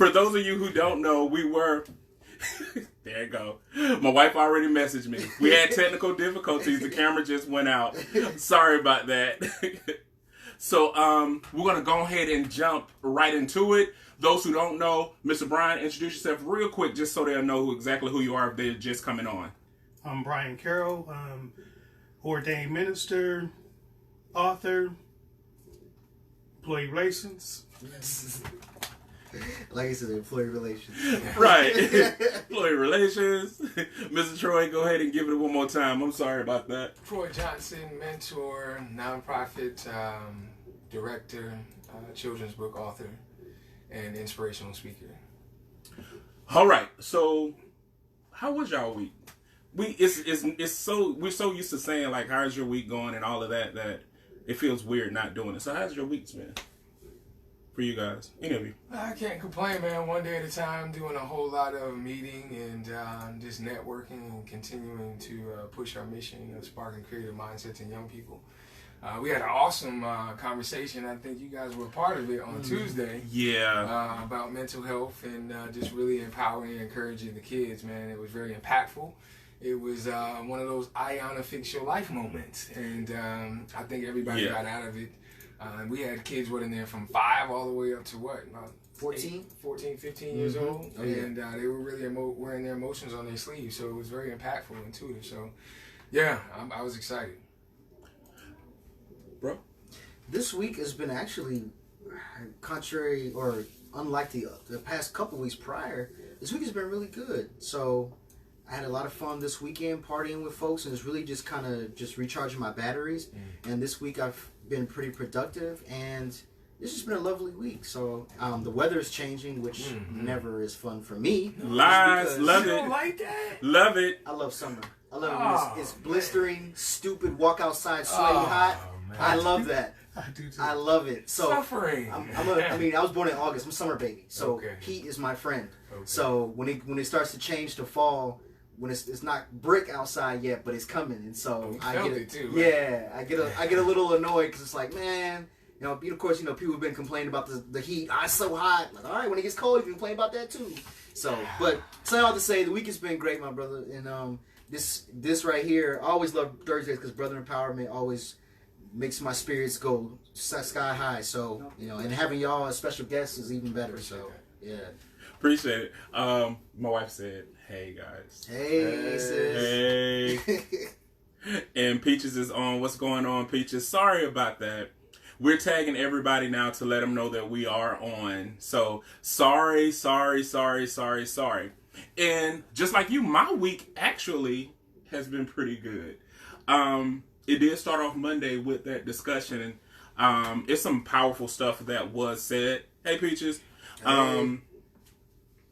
For those of you who don't know, we were... There you go. My wife already messaged me. We had technical difficulties. The camera just went out. Sorry about that. So we're going to go ahead and jump right into it. Those who don't know, Mr. Brian, introduce yourself real quick just so they'll know exactly who you are if they're just coming on. I'm Brian Carroll. I'm ordained minister, author, employee relations. Like I said, employee relations. Right. Employee relations. Mr. Troy, go ahead and give it one more time. I'm sorry about that. Troy Johnson, mentor, nonprofit director, children's book author, and inspirational speaker. All right. So, how was y'all week? We're so used to saying like, how's your week going and all of that it feels weird not doing it. So, how's your week been? For you guys, any of you? I can't complain, man. One day at a time, doing a whole lot of meeting and just networking and continuing to push our mission of sparking creative mindsets in young people. We had an awesome conversation. I think you guys were part of it on Tuesday. Yeah. About mental health and just really empowering and encouraging the kids, man. It was very impactful. It was one of those Iona fix your life moments. And I think everybody got out of it. We had kids in there from 5 all the way up to what? About 14, 15 years old. Oh, yeah. And they were really wearing their emotions on their sleeves. So it was very impactful and intuitive. So, yeah, I was excited. Bro? This week has been actually contrary or unlike the past couple weeks prior. This week has been really good. So I had a lot of fun this weekend partying with folks, and it's really just kind of just recharging my batteries. And this week I've been pretty productive, and it's just been a lovely week. So the weather is changing, which never is fun for me. Lies, love You it. don't like that? Love it. I love summer. I love it when it's blistering, stupid, walk outside, sweaty, hot. Man. I love that. I do too. I love it. So Suffering. I was born in August. I'm a summer baby. So Okay. heat is my friend. Okay. So when it starts to change to fall, when it's not brick outside yet, but it's coming, and so I felt get it too, right? Yeah, I get a little annoyed because it's like, man, of course, people have been complaining about the heat. It's so hot. Like, all right, when it gets cold, you can complain about that too. So, but so all to say, the week has been great, my brother, and this right here, I always love Thursdays because Brother Empowerment always makes my spirits go sky high. So and having y'all as special guests is even better. So yeah. Appreciate it. My wife said, hey, guys. Hey, sis. Hey. And Peaches is on. What's going on, Peaches? Sorry about that. We're tagging everybody now to let them know that we are on. So, sorry. And just like you, my week actually has been pretty good. It did start off Monday with that discussion. And it's some powerful stuff that was said. Hey, Peaches.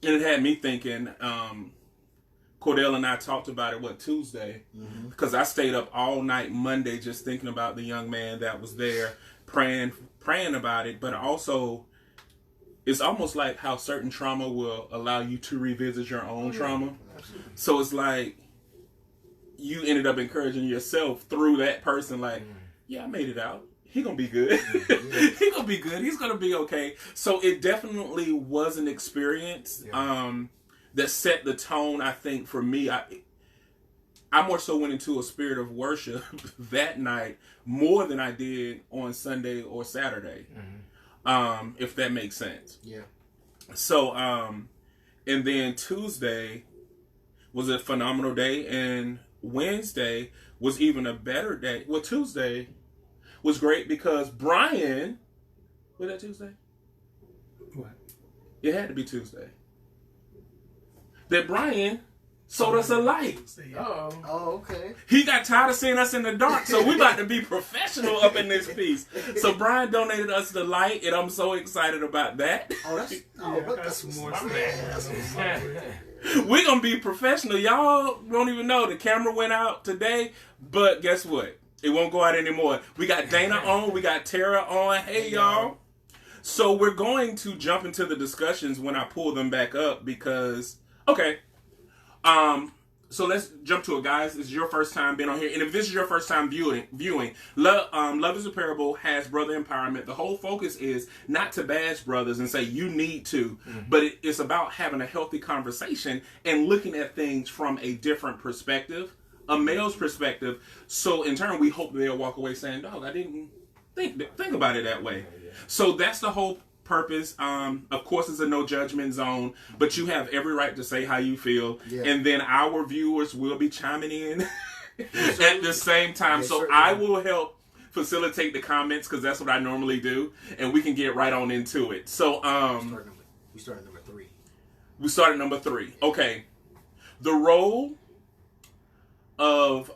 And it had me thinking, Cordell and I talked about it, Tuesday? Because I stayed up all night Monday just thinking about the young man that was there, praying about it. But also, it's almost like how certain trauma will allow you to revisit your own trauma. Absolutely. So it's like, you ended up encouraging yourself through that person, like, yeah, I made it out. He gonna be good. He gonna be good. He's gonna be okay. So it definitely was an experience that set the tone. I think for me, I more so went into a spirit of worship that night more than I did on Sunday or Saturday, if that makes sense. Yeah. So and then Tuesday was a phenomenal day, and Wednesday was even a better day. Well, Tuesday was great because Brian, was that Tuesday? What? It had to be Tuesday. That Brian sold us a light. Oh, okay. He got tired of seeing us in the dark, so we about to be professional up in this piece. So Brian donated us the light, and I'm so excited about that. That's some more stuff. We're going to be professional. Y'all don't even know. The camera went out today, but guess what? It won't go out anymore. We got Dana on. We got Tara on. Hey, y'all. So we're going to jump into the discussions when I pull them back up because, okay, So let's jump to it, guys. This is your first time being on here, and if this is your first time viewing, Love is a Parable has brother empowerment. The whole focus is not to bash brothers and say you need to, but it's about having a healthy conversation and looking at things from a different perspective, a male's perspective. So in turn, we hope they'll walk away saying, "Dog, I didn't think about it that way." So that's the whole purpose. Of course, it's a no judgment zone, but you have every right to say how you feel, and then our viewers will be chiming in at the same time. So I will help facilitate the comments because that's what I normally do, and we can get right on into it. So we started number 3. We started number 3. Okay, the role of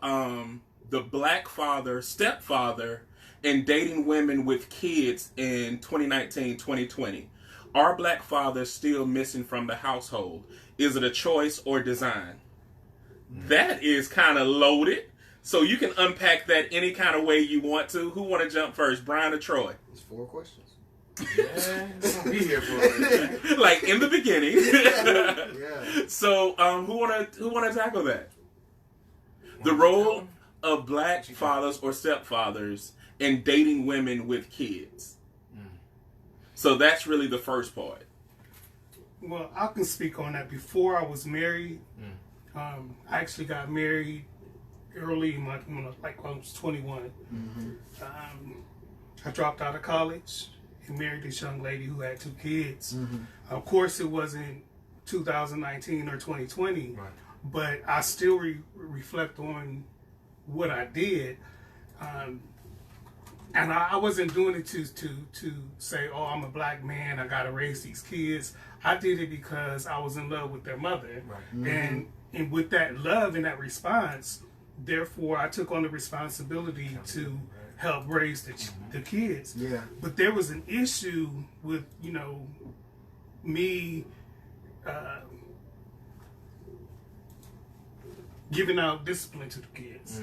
the black father, stepfather, and dating women with kids in 2019, 2020. Are black fathers still missing from the household? Is it a choice or design? That is kind of loaded. So you can unpack that any kind of way you want to. Who want to jump first, Brian or Troy? It's 4 questions. Yeah, be here for it. Like in the beginning. Yeah. So who wanna tackle that? The role of black fathers or stepfathers and dating women with kids. So that's really the first part. Well, I can speak on that. Before I was married, I actually got married early, when I was 21. I dropped out of college and married this young lady who had 2 kids. Of course, it wasn't 2019 or 2020, but I still reflect on what I did. And I wasn't doing it to say, oh, I'm a black man, I gotta raise these kids. I did it because I was in love with their mother. And with that love and that response, therefore I took on the responsibility to help raise the kids. But there was an issue with, me giving out discipline to the kids.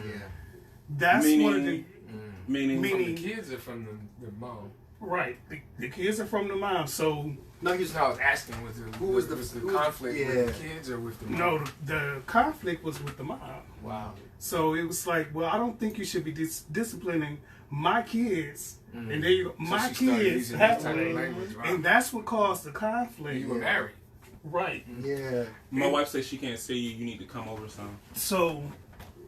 That's one of the... Meaning the kids are from the mom. Right. The kids are from the mom. So no, here's how I was asking: was the conflict with the kids or with the mom? No, the conflict was with the mom. Wow. So it was like, well, I don't think you should be disciplining my kids, and there you go, my kids that way, and that's what caused the conflict. You were married, right? My wife says she can't see you. You need to come over some. So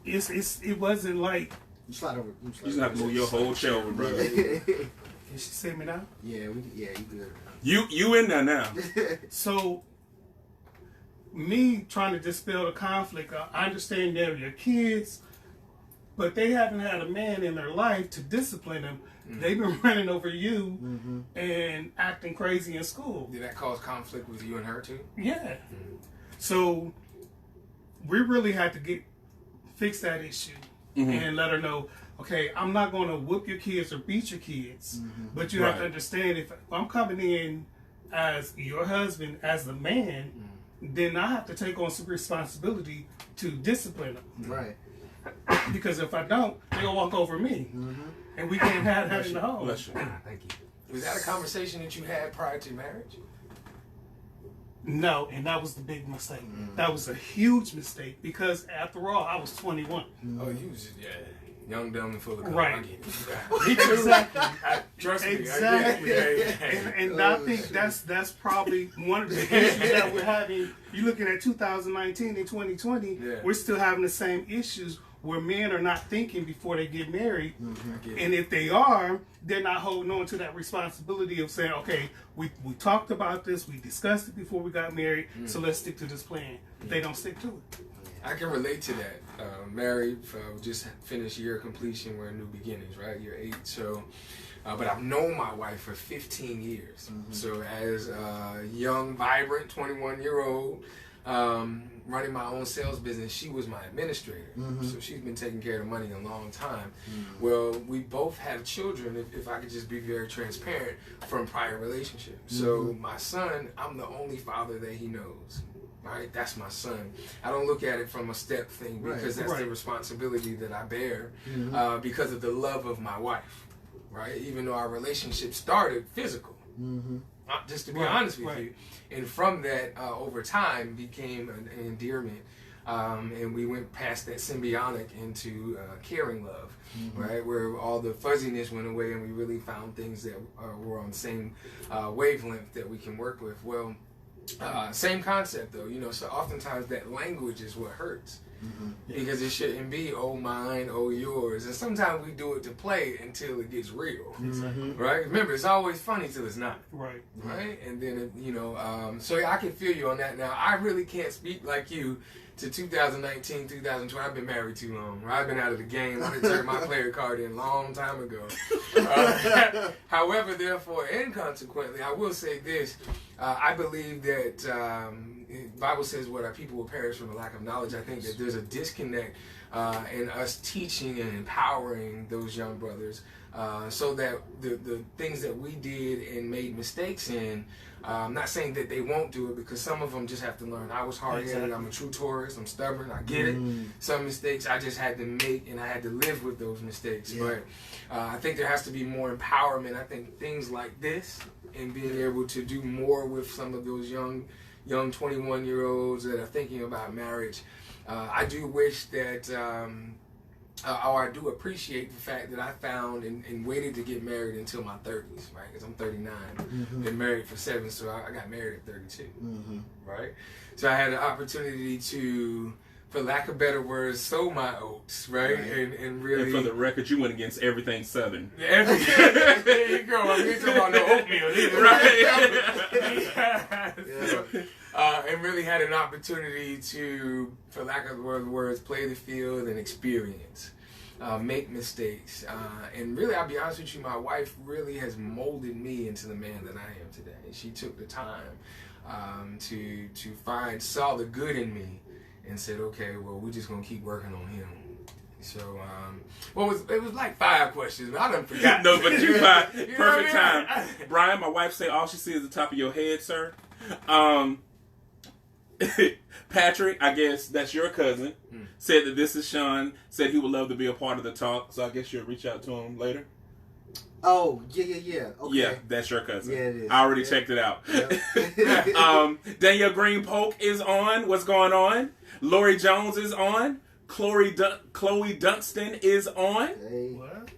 it wasn't like. You slide over. You just have to move your whole chair over, brother. Can she see me now? Yeah, you good. You in there now. So, me trying to dispel the conflict, I understand they're your kids, but they haven't had a man in their life to discipline them. They've been running over you and acting crazy in school. Did that cause conflict with you and her too? Yeah. So, we really had to fix that issue. And let her know, okay, I'm not going to whoop your kids or beat your kids, but you have to understand, if I'm coming in as your husband, as the man, then I have to take on some responsibility to discipline them. Right. Because if I don't, they'll walk over me. And we can't have that in the home. Thank you. Was that a conversation that you had prior to marriage? No, and that was the big mistake. That was a huge mistake because, after all, I was 21. Oh, you was young, dumb, and full of color. Right. Exactly. Trust me. Exactly. I get it. And I think that's probably one of the issues that we're having. You're looking at 2019 and 2020. We're still having the same issues where men are not thinking before they get married. And if they are, they're not holding on to that responsibility of saying, okay, we talked about this, we discussed it before we got married, so let's stick to this plan. They don't stick to it. I can relate to that. Married, just finished year completion, we're in new beginnings, right? Year 8. So, but I've known my wife for 15 years. So as a young, vibrant 21-year-old, running my own sales business, she was my administrator. So she's been taking care of the money a long time. Well, we both have children, if I could just be very transparent, from prior relationships. So my son, I'm the only father that he knows. Right, that's my son. I don't look at it from a step thing because that's the responsibility that I bear because of the love of my wife. Right, even though our relationship started physical, just to be honest with you, and from that over time became an endearment. And we went past that symbiotic into caring love, right? Where all the fuzziness went away and we really found things that were on the same wavelength that we can work with. Well, same concept though, so oftentimes that language is what hurts. Because it shouldn't be, oh mine, oh yours. And sometimes we do it to play until it gets real. Right? Remember, it's always funny till it's not. Right? And then, so I can feel you on that. Now, I really can't speak like you to 2019, 2020. I've been married too long. I've been out of the game. I turned my player card in a long time ago. However, therefore, and consequently, I will say this. I believe that the Bible says what our people will perish from the lack of knowledge. I think that there's a disconnect in us teaching and empowering those young brothers so that the things that we did and made mistakes in, I'm not saying that they won't do it, because some of them just have to learn. I was hard-headed. I'm a true Taurus. I'm stubborn. I get it. Some mistakes I just had to make, and I had to live with those mistakes. But I think there has to be more empowerment. I think things like this and being able to do more with some of those young 21-year-olds that are thinking about marriage. I do wish that, or I do appreciate the fact that I found and waited to get married until my 30s, right? Because I'm 39, been married for 7, so I got married at 32, right? So I had an opportunity to, for lack of better words, sow my oats, right? And really. And for the record, you went against everything Southern. There you go. I'm not talking about no oatmeal either, right? And really had an opportunity to, for lack of words, play the field and experience, make mistakes. And really, I'll be honest with you, my wife really has molded me into the man that I am today. She took the time to saw the good in me and said, okay, well, we're just going to keep working on him. So, it was like 5 questions, but I done forgot. No, but you got perfect time. Brian, my wife say all she sees is the top of your head, sir. Patrick, I guess that's your cousin, said that this is Sean, said he would love to be a part of the talk, so I guess you'll reach out to him later. Oh, yeah. Okay. Yeah, that's your cousin. Yeah, it is. I already checked it out. Yep. Danielle Green Polk is on. What's going on? Lori Jones is on. Chloe Dunstan is on. Hey. What?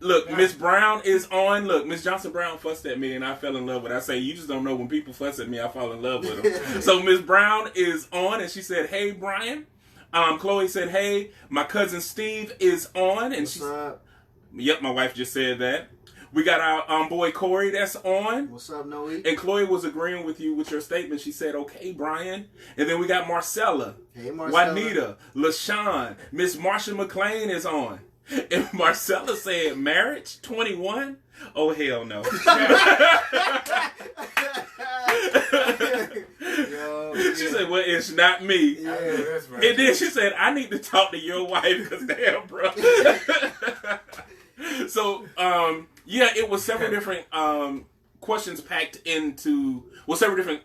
Look, Miss Brown is on. Look, Miss Johnson Brown fussed at me and I fell in love with her. I say, you just don't know, when people fuss at me, I fall in love with them. So Miss Brown is on and she said, hey, Brian. Chloe said, hey. My cousin Steve is on. And What's up? Yep, my wife just said that. We got our boy Corey that's on. What's up, Noe? And Chloe was agreeing with you with your statement. She said, okay, Brian. And then we got Marcella. Hey, Marcella. Juanita. LaShawn. Miss Marsha McLean is on. And Marcella said, marriage? 21? Oh, hell no. She said, well, it's not me. Yeah, that's right. And then she said, I need to talk to your wife because damn, bro. So, it was several different questions packed into, several different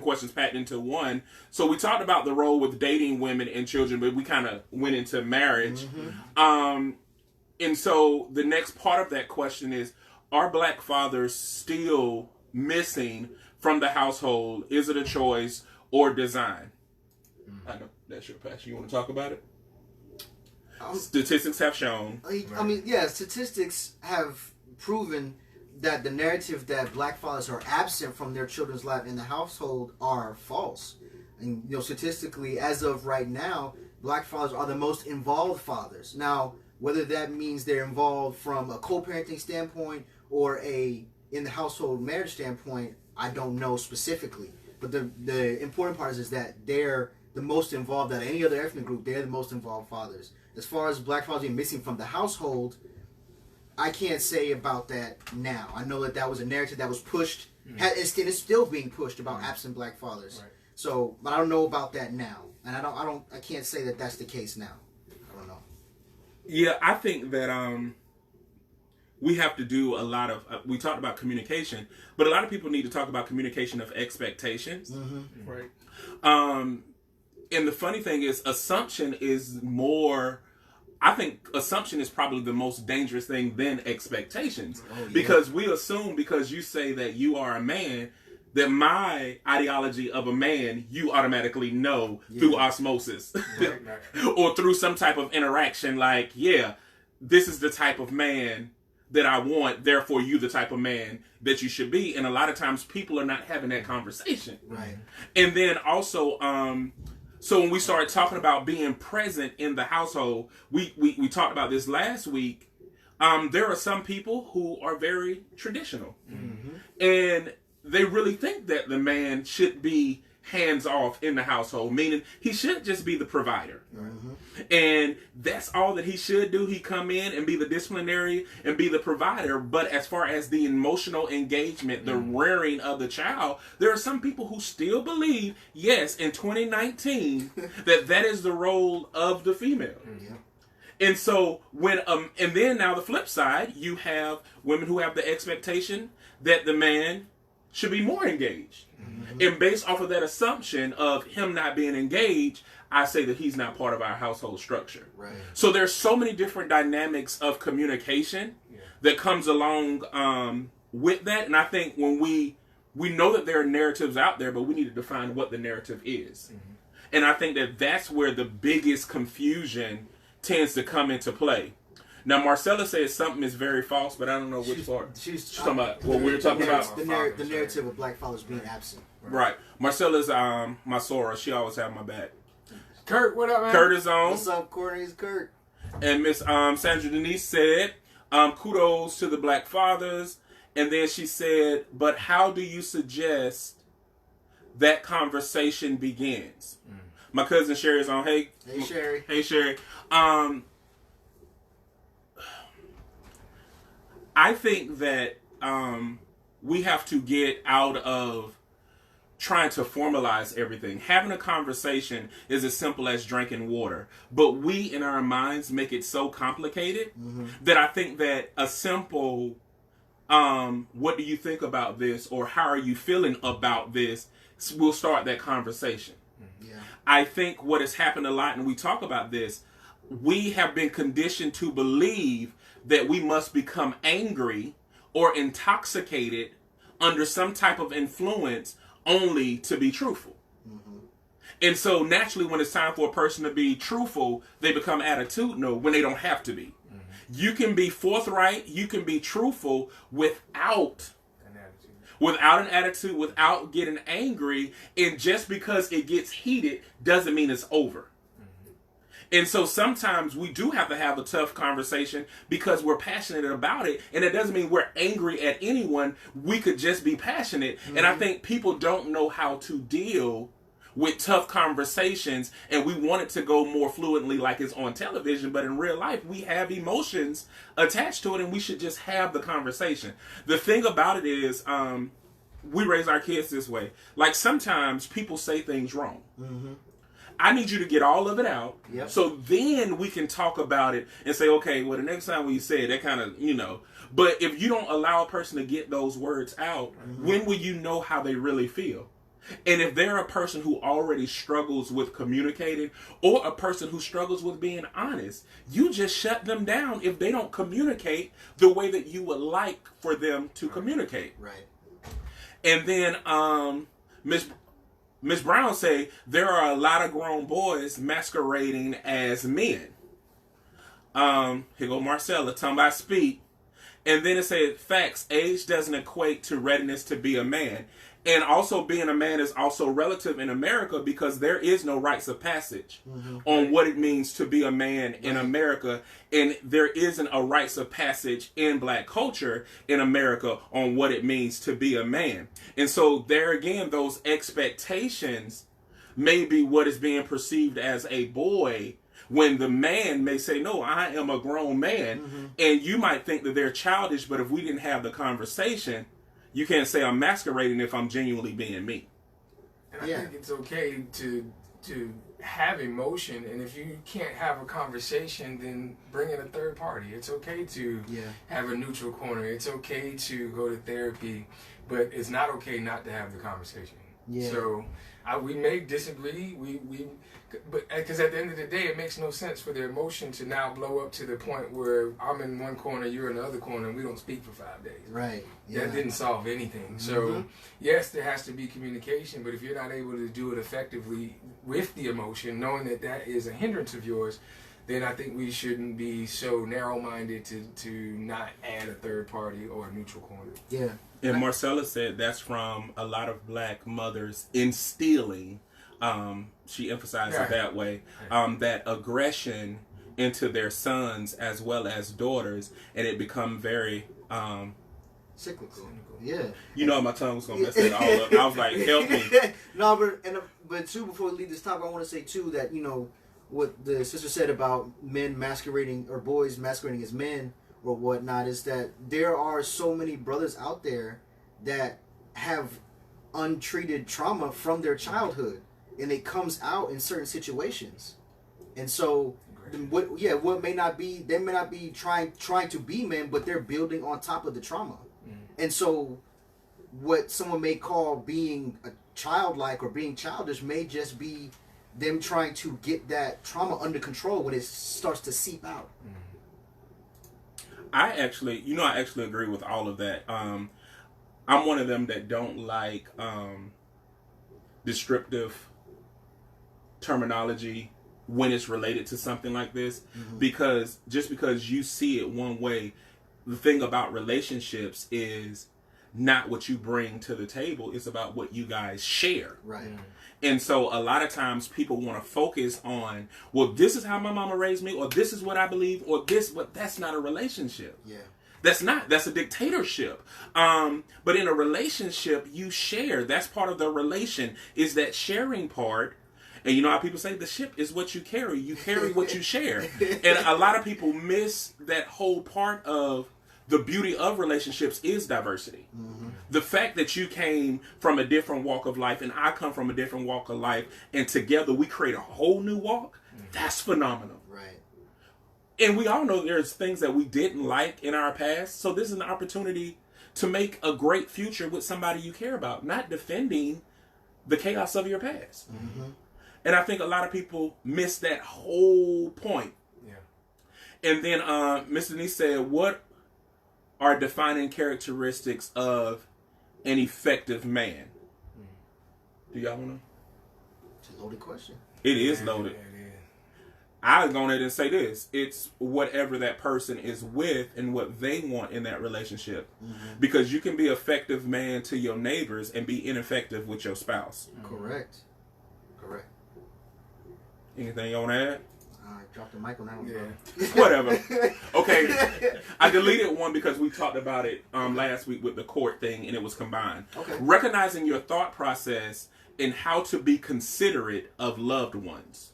questions packed into one. So we talked about the role with dating women and children, but we kind of went into marriage. And so the next part of that question is, are black fathers still missing from the household? Is it a choice or design? I know that's your passion. You want to talk about it? Statistics have shown. Statistics have proven that the narrative that black fathers are absent from their children's life in the household are false. And statistically, as of right now, black fathers are the most involved fathers. Now, whether that means they're involved from a co-parenting standpoint or in the household marriage standpoint, I don't know specifically. But the important part is that they're the most involved out of any other ethnic group. They're the most involved fathers. As far as black fathers being missing from the household, I can't say about that now. I know that was a narrative that was pushed, and it's still being pushed about absent black fathers. Right. So, but I don't know about that now, and I can't say that that's the case now. I don't know. Yeah, I think that we have to do a lot of. We talked about communication, but a lot of people need to talk about communication of expectations. Right. And the funny thing is, assumption is more. I think assumption is probably the most dangerous thing than expectations. Because we assume, because you say that you are a man, that my ideology of a man, you automatically know through osmosis or through some type of interaction. Like, yeah, this is the type of man that I want, therefore you the type of man that you should be. And a lot of times people are not having that conversation. Right. And then also, so when we started talking about being present in the household, we talked about this last week. There are some people who are very traditional. And they really think that the man should be hands off in the household, meaning he should just be the provider. And that's all that he should do. He come in and be the disciplinary and be the provider. But as far as the emotional engagement, the rearing of the child, there are some people who still believe, yes, in 2019, that is the role of the female. And so when and then now the flip side, you have women who have the expectation that the man should be more engaged. And based off of that assumption of him not being engaged, I say that he's not part of our household structure. Right. So there's so many different dynamics of communication that comes along with that. And I think when we know that there are narratives out there, but we need to define what the narrative is. And I think that that's where the biggest confusion tends to come into play. Now, Marcella says something is very false, but I don't know which part. She's talking about what we were talking about. The narrative of black fathers being absent. Right. Marcella's my Sora. She always have my back. Kurt, what up, man? Kurt is on. What's up, Courtney? It's Kurt. And Miss Sandra Denise said, kudos to the black fathers. And then she said, but how do you suggest that conversation begins? My cousin Sherry is on. Hey Sherry. Hey, Sherry. I think that we have to get out of trying to formalize everything. Having a conversation is as simple as drinking water. But we, in our minds, make it so complicated that I think that a simple, what do you think about this? Or how are you feeling about this? Will start that conversation. I think what has happened a lot, and we talk about this, we have been conditioned to believe that we must become angry or intoxicated under some type of influence only to be truthful. And so naturally when it's time for a person to be truthful, they become attitudinal when they don't have to be. You can be forthright, you can be truthful without an attitude, without getting angry, and just because it gets heated doesn't mean it's over. And so sometimes we do have to have a tough conversation because we're passionate about it. And it doesn't mean we're angry at anyone. We could just be passionate. And I think people don't know how to deal with tough conversations. And we want it to go more fluently like it's on television. But in real life, we have emotions attached to it. And we should just have the conversation. The thing about it is we raise our kids this way. Like sometimes people say things wrong. I need you to get all of it out. So then we can talk about it and say, okay, well, the next time when you say it, that kind of, But if you don't allow a person to get those words out, when will you know how they really feel? And if they're a person who already struggles with communicating or a person who struggles with being honest, you just shut them down if they don't communicate the way that you would like for them to communicate. Right. And then Miss Brown say there are a lot of grown boys masquerading as men. Here go Marcella talking about speak. And then it said facts, age doesn't equate to readiness to be a man. And also being a man is also relative in America because there is no rites of passage on what it means to be a man in America. And there isn't a rites of passage in black culture in America on what it means to be a man. And so there again, those expectations may be what is being perceived as a boy when the man may say, no, I am a grown man. And you might think that they're childish, but if we didn't have the conversation, you can't say I'm masquerading if I'm genuinely being me. And I think it's okay to have emotion, and if you can't have a conversation, then bring in a third party. It's okay to have a neutral corner. It's okay to go to therapy, but it's not okay not to have the conversation. Yeah. So we may disagree. But because at the end of the day, it makes no sense for the emotion to now blow up to the point where I'm in one corner, you're in the other corner, and we don't speak for 5 days. Right. Yeah. That didn't solve anything. So yes, there has to be communication, but if you're not able to do it effectively with the emotion, knowing that that is a hindrance of yours, then I think we shouldn't be so narrow-minded to not add a third party or a neutral corner. Yeah. And Marcella said that's from a lot of black mothers instilling, she emphasized it that way, that aggression into their sons as well as daughters, and it become very cyclical. Yeah. You know my tongue was gonna mess that all up. I was like, help me. No, but too, before we leave this topic, I want to say too that, you know, what the sister said about men masquerading or boys masquerading as men or whatnot is that there are so many brothers out there that have untreated trauma from their childhood, and it comes out in certain situations. And so what may not be, they may not be trying to be men, but they're building on top of the trauma. And so what someone may call being a childlike or being childish may just be them trying to get that trauma under control when it starts to seep out. I actually agree with all of that. I'm one of them that don't like descriptive terminology when it's related to something like this, because just because you see it one way, the thing about relationships is not what you bring to the table, it's about what you guys share. Right. And so a lot of times people want to focus on, well, this is how my mama raised me, or this is what I believe, or this, but that's not a relationship. Yeah. That's a dictatorship. But in a relationship, you share. That's part of the relation, is that sharing part. And you know how people say the ship is what you carry. You carry what you share. And a lot of people miss that whole part of the beauty of relationships is diversity. The fact that you came from a different walk of life and I come from a different walk of life, and together we create a whole new walk, that's phenomenal. Right. And we all know there's things that we didn't like in our past. So this is an opportunity to make a great future with somebody you care about, not defending the chaos of your past. And I think a lot of people miss that whole point. Yeah. And then Mr. Denise said, what are defining characteristics of an effective man? Do y'all want to? It's a loaded question. It is loaded. Yeah, it is. I'll go ahead and say this. It's whatever that person is with and what they want in that relationship. Because you can be an effective man to your neighbors and be ineffective with your spouse. Correct. Anything you want to add? I dropped the mic on that one. Yeah. Whatever. Okay. I deleted one because we talked about it last week with the court thing, and it was combined. Okay. Recognizing your thought process and how to be considerate of loved ones.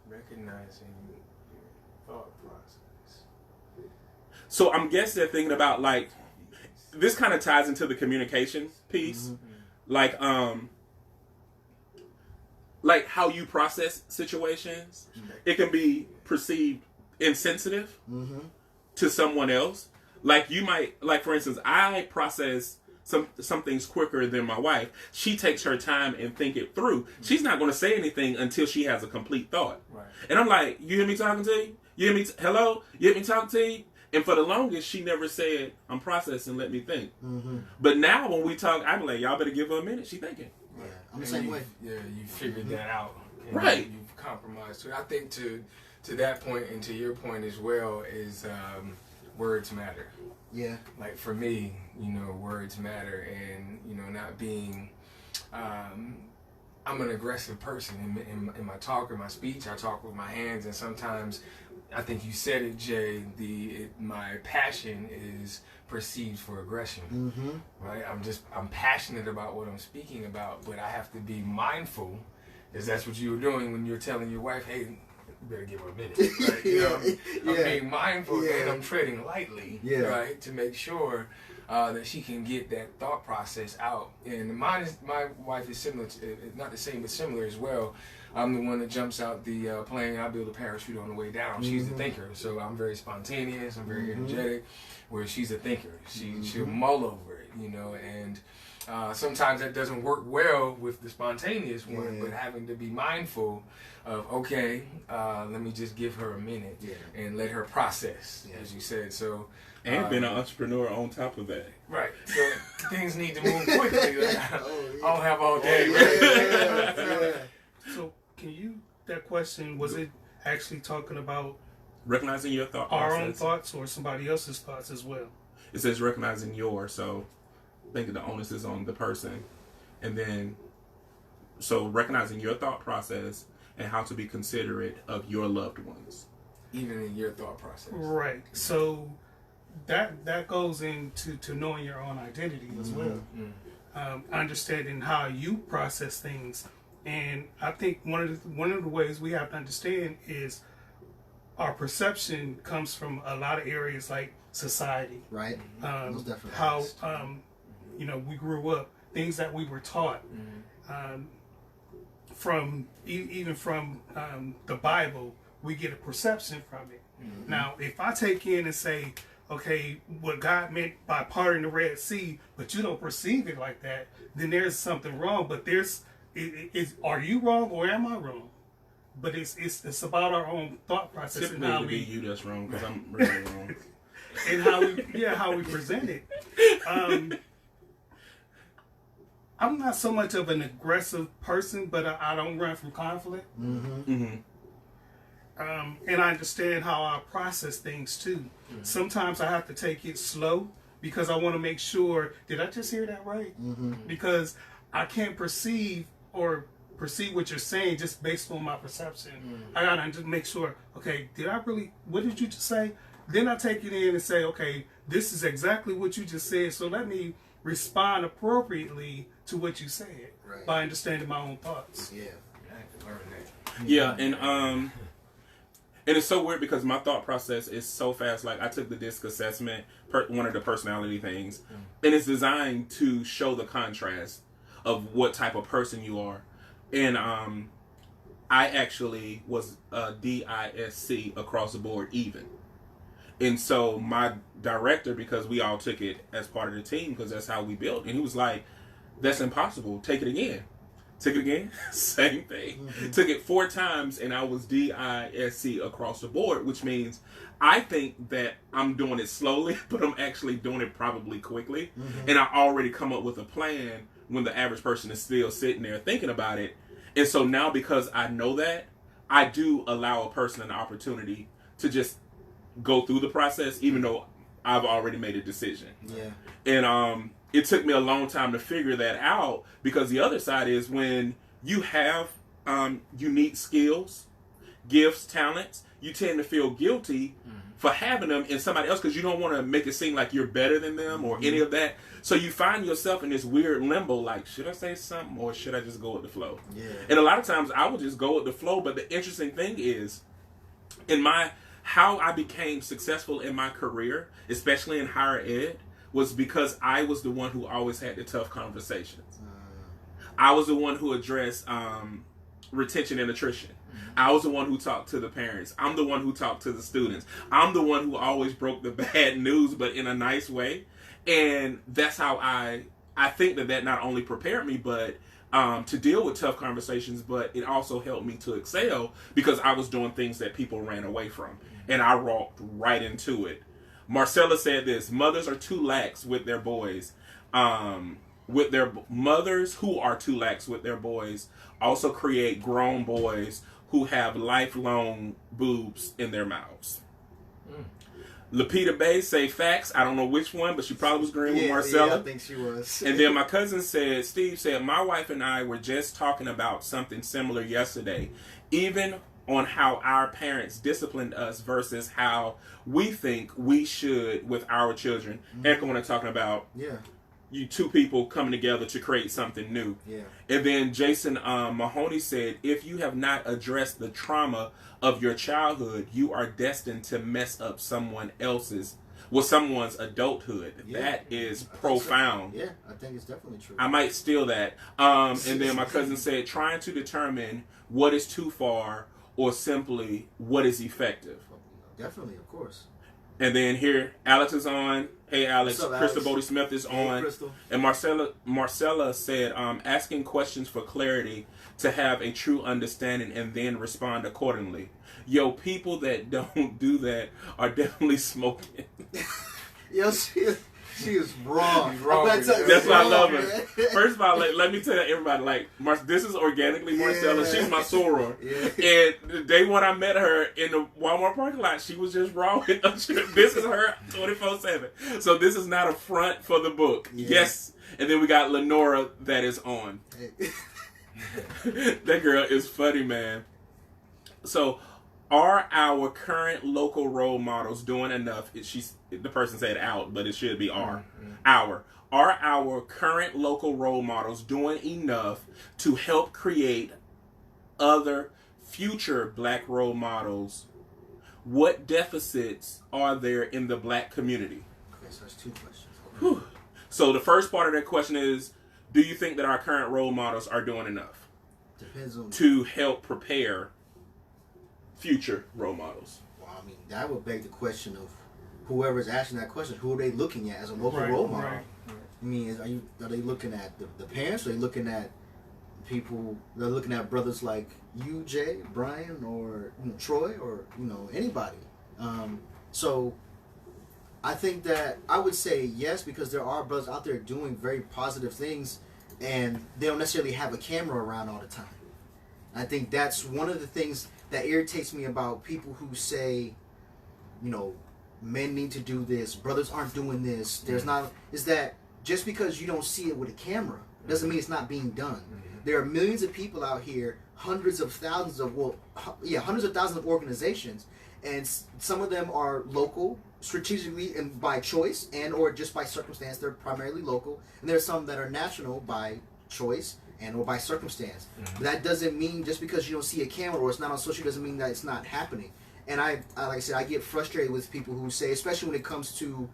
Recognizing your thought process. So I'm guessing they're thinking about, like, this kind of ties into the communication piece. Like how you process situations. It can be perceived insensitive to someone else. Like you might, like for instance, I process some things quicker than my wife. She takes her time and think it through. She's not going to say anything until she has a complete thought. Right. And I'm like, you hear me talking to you? You hear me? Hello? You hear me talking to you? And for the longest, she never said, I'm processing, let me think. But now when we talk, I'm like, y'all better give her a minute. She thinking. Yeah, I'm the same way. Yeah, you figured that out. Right. You've compromised. So I think to that point and to your point as well is words matter. Yeah. Like for me, you know, words matter, and you know, not being. I'm an aggressive person in my talk or my speech. I talk with my hands, and sometimes, I think you said it, Jay. My passion is perceived for aggression, right? I'm passionate about what I'm speaking about, but I have to be mindful, because that's what you were doing when you're telling your wife, "Hey, you better give her a minute." Right? You know, I'm being mindful and I'm treading lightly, right, to make sure that she can get that thought process out. And my wife is similar, not the same, but similar as well. I'm the one that jumps out the plane. I build a parachute on the way down. She's the thinker, so I'm very spontaneous. I'm very energetic, where she's a thinker. She'll mull over it, you know. And Sometimes that doesn't work well with the spontaneous one, but having to be mindful of, okay, let me just give her a minute and let her process, as you said. So. And being an entrepreneur on top of that. Right. So things need to move quickly. I don't have all day. So can you, that question, was it actually talking about recognizing your thought our process. own thoughts or somebody else's thoughts as well? It says recognizing your, so I think the onus is on the person. And then, so recognizing your thought process and how to be considerate of your loved ones. Even in your thought process. Right. So that goes into knowing your own identity as well. Understanding how you process things. And I think one of the ways we have to understand is our perception comes from a lot of areas like society. Right. Most definitely. How we grew up, things that we were taught, from even from the Bible, we get a perception from it. Now, if I take in and say, okay, what God meant by parting the Red Sea, but you don't perceive it like that, then there's something wrong. But are you wrong or am I wrong? But it's about our own thought process. Typically, and how it'd be you that's wrong because I'm really wrong. And how we present it. I'm not so much of an aggressive person, but I don't run from conflict. And I understand how I process things too. Sometimes I have to take it slow because I want to make sure, did I just hear that right? Because I can't perceive what you're saying just based on my perception. I gotta just make sure, okay, what did you just say? Then I take it in and say, okay, this is exactly what you just said, so let me respond appropriately to what you said by understanding my own thoughts. Yeah, and it's so weird because my thought process is so fast. Like, I took the DISC assessment, one of the personality things, and it's designed to show the contrast of what type of person you are. And I actually was a DISC across the board even. And so my director, because we all took it as part of the team, because that's how we built, and he was like, that's impossible. Take it again. Took it again. Same thing. Took it 4 times, and I was DISC across the board, which means I think that I'm doing it slowly, but I'm actually doing it probably quickly. And I already come up with a plan when the average person is still sitting there thinking about it. And so now, because I know that, I do allow a person an opportunity to just go through the process, even though I've already made a decision. And it took me a long time to figure that out, because the other side is when you have unique skills, gifts, talents, you tend to feel guilty for having them in somebody else because you don't want to make it seem like you're better than them or any of that. So you find yourself in this weird limbo, like, should I say something or should I just go with the flow? And a lot of times I would just go with the flow, but the interesting thing is, how I became successful in my career, especially in higher ed, was because I was the one who always had the tough conversations. I was the one who addressed retention and attrition. I was the one who talked to the parents. I'm the one who talked to the students. I'm the one who always broke the bad news, but in a nice way. And that's how I think that not only prepared me, but to deal with tough conversations, but it also helped me to excel because I was doing things that people ran away from. And I walked right into it. Marcella said this: mothers are too lax with their boys. With their mothers who are too lax with their boys also create grown boys who have lifelong boobs in their mouths. Lapita Bay say facts. I don't know which one, but she probably was agreeing with Marcella. Yeah, I think she was. And then my cousin said, Steve said, my wife and I were just talking about something similar yesterday. Even on how our parents disciplined us versus how we think we should with our children. Echoing and talking about you two people coming together to create something new. And then Jason Mahoney said, if you have not addressed the trauma of your childhood, you are destined to mess up someone's adulthood. That is profound. So. Yeah, I think it's definitely true. I might steal that. And then my cousin said, trying to determine what is too far or simply what is effective. Definitely, of course. And then here, Alex is on. Hey, Alex. What's up, Crystal Alex? Bodie Smith is Hey, on. Crystal. And Marcella said, asking questions for clarity to have a true understanding and then respond accordingly. Yo, people that don't do that are definitely smoking. Yo, she is wrong. She's wrong. That's That's why I love her. First of all, let me tell everybody, this is organically Marcella. Yeah. She's my soror. Yeah. And the day when I met her in the Walmart parking lot, she was just raw. This is her 24/7. So this is not a front for the book. Yeah. Yes. And then we got Lenora that is on. That girl is funny, man. So, are our current local role models doing enough? The person said out, but it should be our. Are our current local role models doing enough to help create other future black role models? What deficits are there in the black community? Okay, so that's 2 questions. Whew. So the first part of that question is, do you think that our current role models are doing enough Depends on to help prepare future role models? Well, I mean, that would beg the question of whoever's asking that question, who are they looking at as a local role model? Right. I mean, are they looking at the parents? Or are they looking at people? They're looking at brothers like you, Jay, Brian, or Troy, or anybody. So I think that I would say yes, because there are brothers out there doing very positive things, and they don't necessarily have a camera around all the time. I think that's one of the things that irritates me about people who say, men need to do this, brothers aren't doing this. There's not, is that just because you don't see it with a camera doesn't mean it's not being done. There are millions of people out here, hundreds of thousands of organizations, and some of them are local, strategically and by choice, and or just by circumstance. They're primarily local, and there are some that are national by choice and or by circumstance. But that doesn't mean just because you don't see a camera or it's not on social doesn't mean that it's not happening. And I like I said, I get frustrated with people who say, especially when it comes to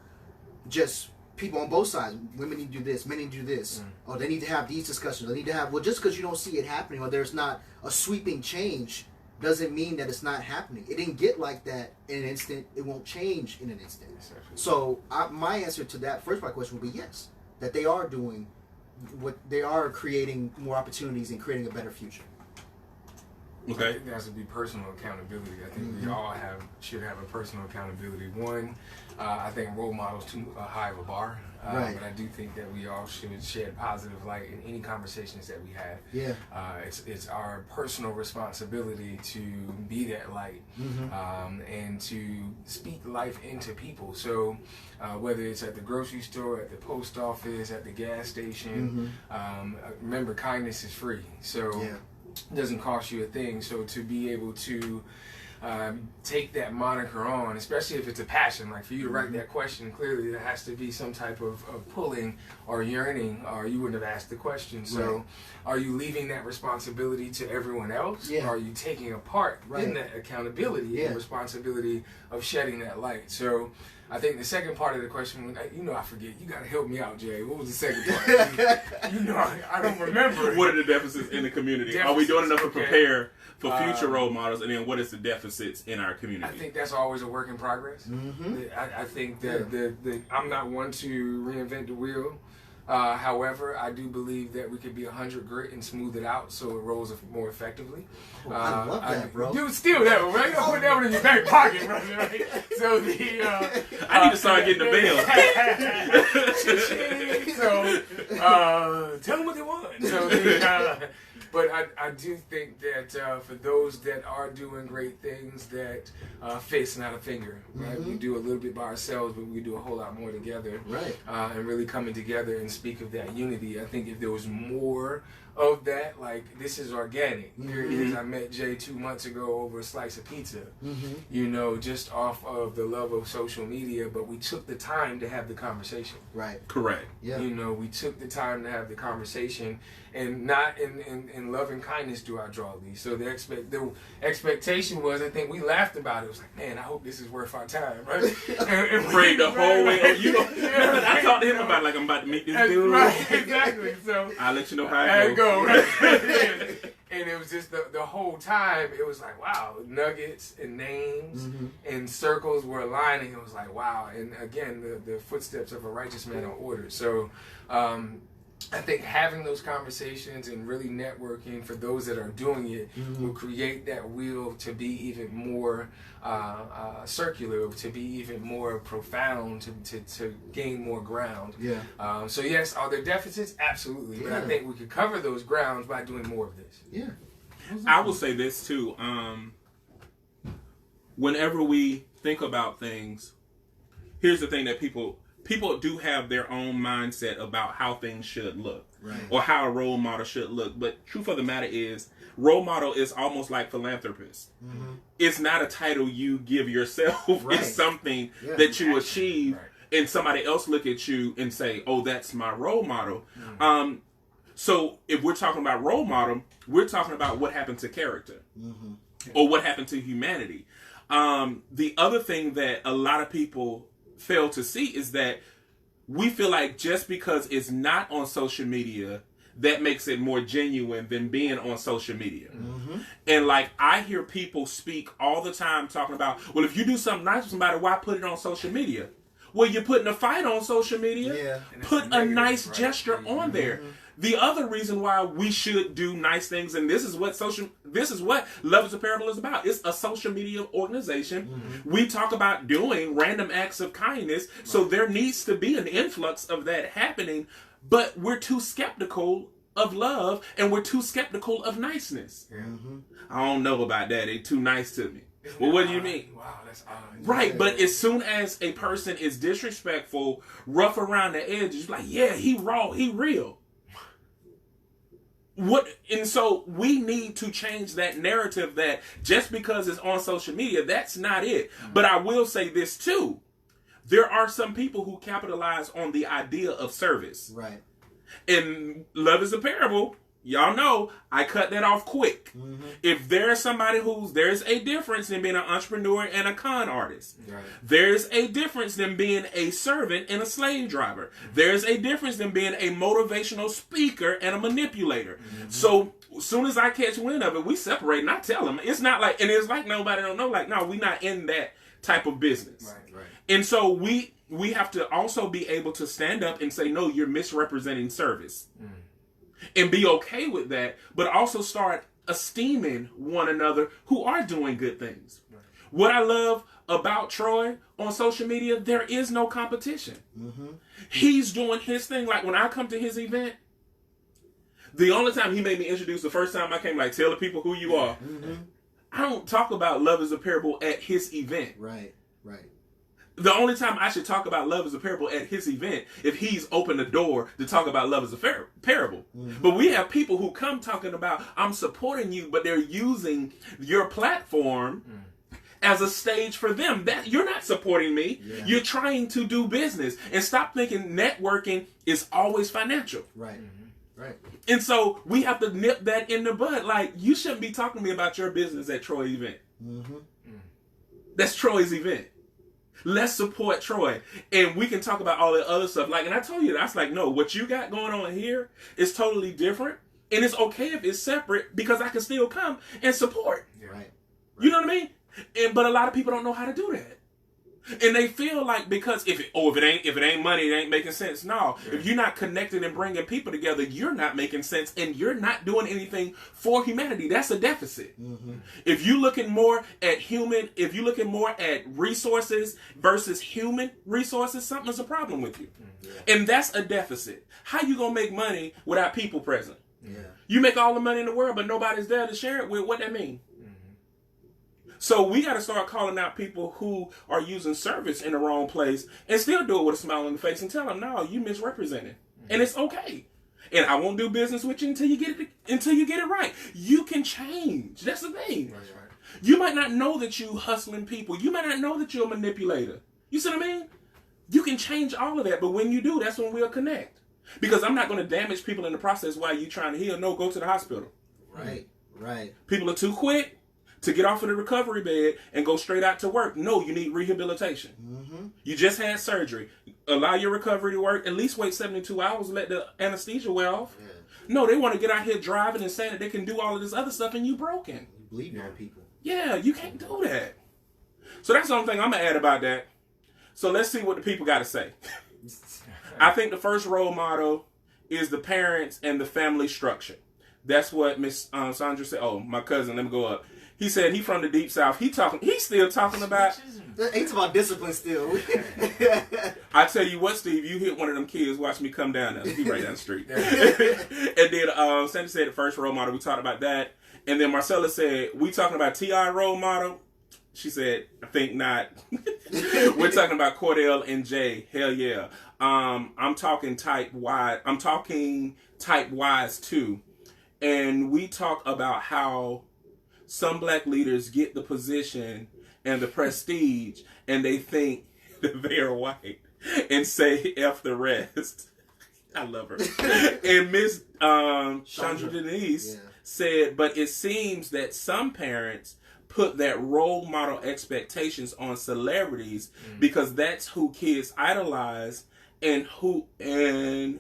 just people on both sides, women need to do this, men need to do this, or they need to have these discussions, they need to have, well, just because you don't see it happening or there's not a sweeping change doesn't mean that it's not happening. It didn't get like that in an instant. It won't change in an instant. So my answer to that first part of the question would be yes, that they are doing what they are, creating more opportunities and creating a better future. Okay. I think there has to be personal accountability. I think we all should have a personal accountability. One, I think role models too high of a bar. Right. But I do think that we all should shed positive light in any conversations that we have. Yeah. It's our personal responsibility to be that light and to speak life into people. So whether it's at the grocery store, at the post office, at the gas station, remember, kindness is free. So it doesn't cost you a thing. So to be able to take that moniker on, especially if it's a passion, like for you to write that question, clearly there has to be some type of pulling or yearning, or you wouldn't have asked the question. So are you leaving that responsibility to everyone else? Or are you taking a part in that accountability and responsibility of shedding that light? So I think the second part of the question, I forget. You got to help me out, Jay. What was the second part? I don't remember. What are the deficits in the community? Are we doing enough to prepare for future role models? And then what is the deficits in our community? I think that's always a work in progress. I think that I'm not one to reinvent the wheel. However, I do believe that we could be 100 grit and smooth it out so it rolls more effectively. I love that, bro. Dude, steal that one, right? You put that one in your back pocket, right? So I need to start getting the bill. So tell them what they want. So but I do think that for those that are doing great things, that face, not a finger, right? We do a little bit by ourselves, but we do a whole lot more together, right? And really coming together and speak of that unity. I think if there was more of that, like, this is organic. Here it is. I met Jay 2 months ago over a slice of pizza, just off of the love of social media, but we took the time to have the conversation. Right. Correct. Yeah. We took the time to have the conversation, and not in love and kindness do I draw these. So the expectation was, I think we laughed about it. It was like, man, I hope this is worth our time, right? and Prayed the whole way. I talked to him about I'm about to meet this dude. Right, exactly. So I'll let you know how it goes. Right? And it was just the whole time, it was like, wow, nuggets and names and circles were aligning. It was like, wow. And again, the footsteps of a righteous man are ordered. So I think having those conversations and really networking for those that are doing it will create that wheel to be even more circular, to be even more profound, to gain more ground. Yeah. So yes, are there deficits? Absolutely. But I think we could cover those grounds by doing more of this. Yeah. I will say this too. Whenever we think about things, here's the thing that people do have their own mindset about how things should look, or how a role model should look. But truth of the matter is, role model is almost like philanthropist. It's not a title you give yourself. It's something that you achieve, and somebody else look at you and say, "Oh, that's my role model." So if we're talking about role model, we're talking about what happened to character, or what happened to humanity. The other thing that a lot of people fail to see is that we feel like just because it's not on social media, that makes it more genuine than being on social media. And like, I hear people speak all the time talking about, well, if you do something nice for somebody, why put it on social media? Well, you're putting a fight on social media. Put a nice gesture on there. The other reason why we should do nice things, and this is what Love is a Parable is about. It's a social media organization. We talk about doing random acts of kindness, so there needs to be an influx of that happening, but we're too skeptical of love, and we're too skeptical of niceness. I don't know about that. They're too nice to me. Well, what do you mean? Wow, that's odd. Right, but as soon as a person is disrespectful, rough around the edges, like, yeah, he raw, he real. And so we need to change that narrative that just because it's on social media, that's not it. But I will say this too. There are some people who capitalize on the idea of service. Right. And Love is a Parable, y'all know, I cut that off quick. If there's somebody there's a difference in being an entrepreneur and a con artist. There's a difference in being a servant and a slave driver. There's a difference in being a motivational speaker and a manipulator. So as soon as I catch wind of it, we separate and I tell them. It's not like, and it's like nobody don't know, like, no, we're not in that type of business. And so we have to also be able to stand up and say, no, you're misrepresenting service. And be okay with that, but also start esteeming one another who are doing good things. What I love about Troy on social media, there is no competition. He's doing his thing. Like, when I come to his event, the only time he made me introduce, the first time I came, like, tell the people who you are. I don't talk about Love is a Parable at his event. Right. The only time I should talk about Love is a Parable at his event, if he's opened the door to talk about Love is a Parable. But we have people who come talking about, I'm supporting you, but they're using your platform as a stage for them. That you're not supporting me. You're trying to do business. And stop thinking networking is always financial. Right. And so we have to nip that in the bud. Like, you shouldn't be talking to me about your business at Troy's event. That's Troy's event. Let's support Troy. And we can talk about all the other stuff. Like, and I told you, that's like, no, what you got going on here is totally different. And it's okay if it's separate, because I can still come and support. You know what I mean? But a lot of people don't know how to do that. And they feel like, because if it ain't money, it ain't making sense. No, if you're not connecting and bringing people together, you're not making sense, and you're not doing anything for humanity. That's a deficit. If you're looking more at resources versus human resources, something's a problem with you. And that's a deficit. How you gonna make money without people present? You make all the money in the world, but nobody's there to share it with. What that mean? So we got to start calling out people who are using service in the wrong place, and still do it with a smile on the face and tell them, no, you misrepresented. And it's okay. And I won't do business with you until you get it right. You can change. That's the thing. You might not know that you hustling people. You might not know that you're a manipulator. You see what I mean? You can change all of that, but when you do, that's when we'll connect. Because I'm not going to damage people in the process while you're trying to heal. No, go to the hospital. Right. People are too quick to get off of the recovery bed and go straight out to work. No, you need rehabilitation. You just had surgery. Allow your recovery to work. At least wait 72 hours and let the anesthesia wear off. No, they want to get out here driving and saying that they can do all of this other stuff and you broken. You bleeding on people. Yeah, you can't do that. So that's the only thing I'm going to add about that. So let's see what the people got to say. I think the first role model is the parents and the family structure. That's what Miss Sandra said. Oh, my cousin, let me go up. He said he from the deep south. He's still talking about. He's about discipline still. I tell you what, Steve, you hit one of them kids. Watch me come down there. He right down the street. And then Sandra said the first role model. We talked about that. And then Marcella said we talking about T.I. role model. She said, I think not. We're talking about Cordell and Jay. Hell yeah. I'm talking type Y. I'm talking type Ys too. And we talk about how some black leaders get the position and the prestige and they think that they are white and say F the rest. I love her. And Miss Chandra Denise said, but it seems that some parents put that role model expectations on celebrities because that's who kids idolize and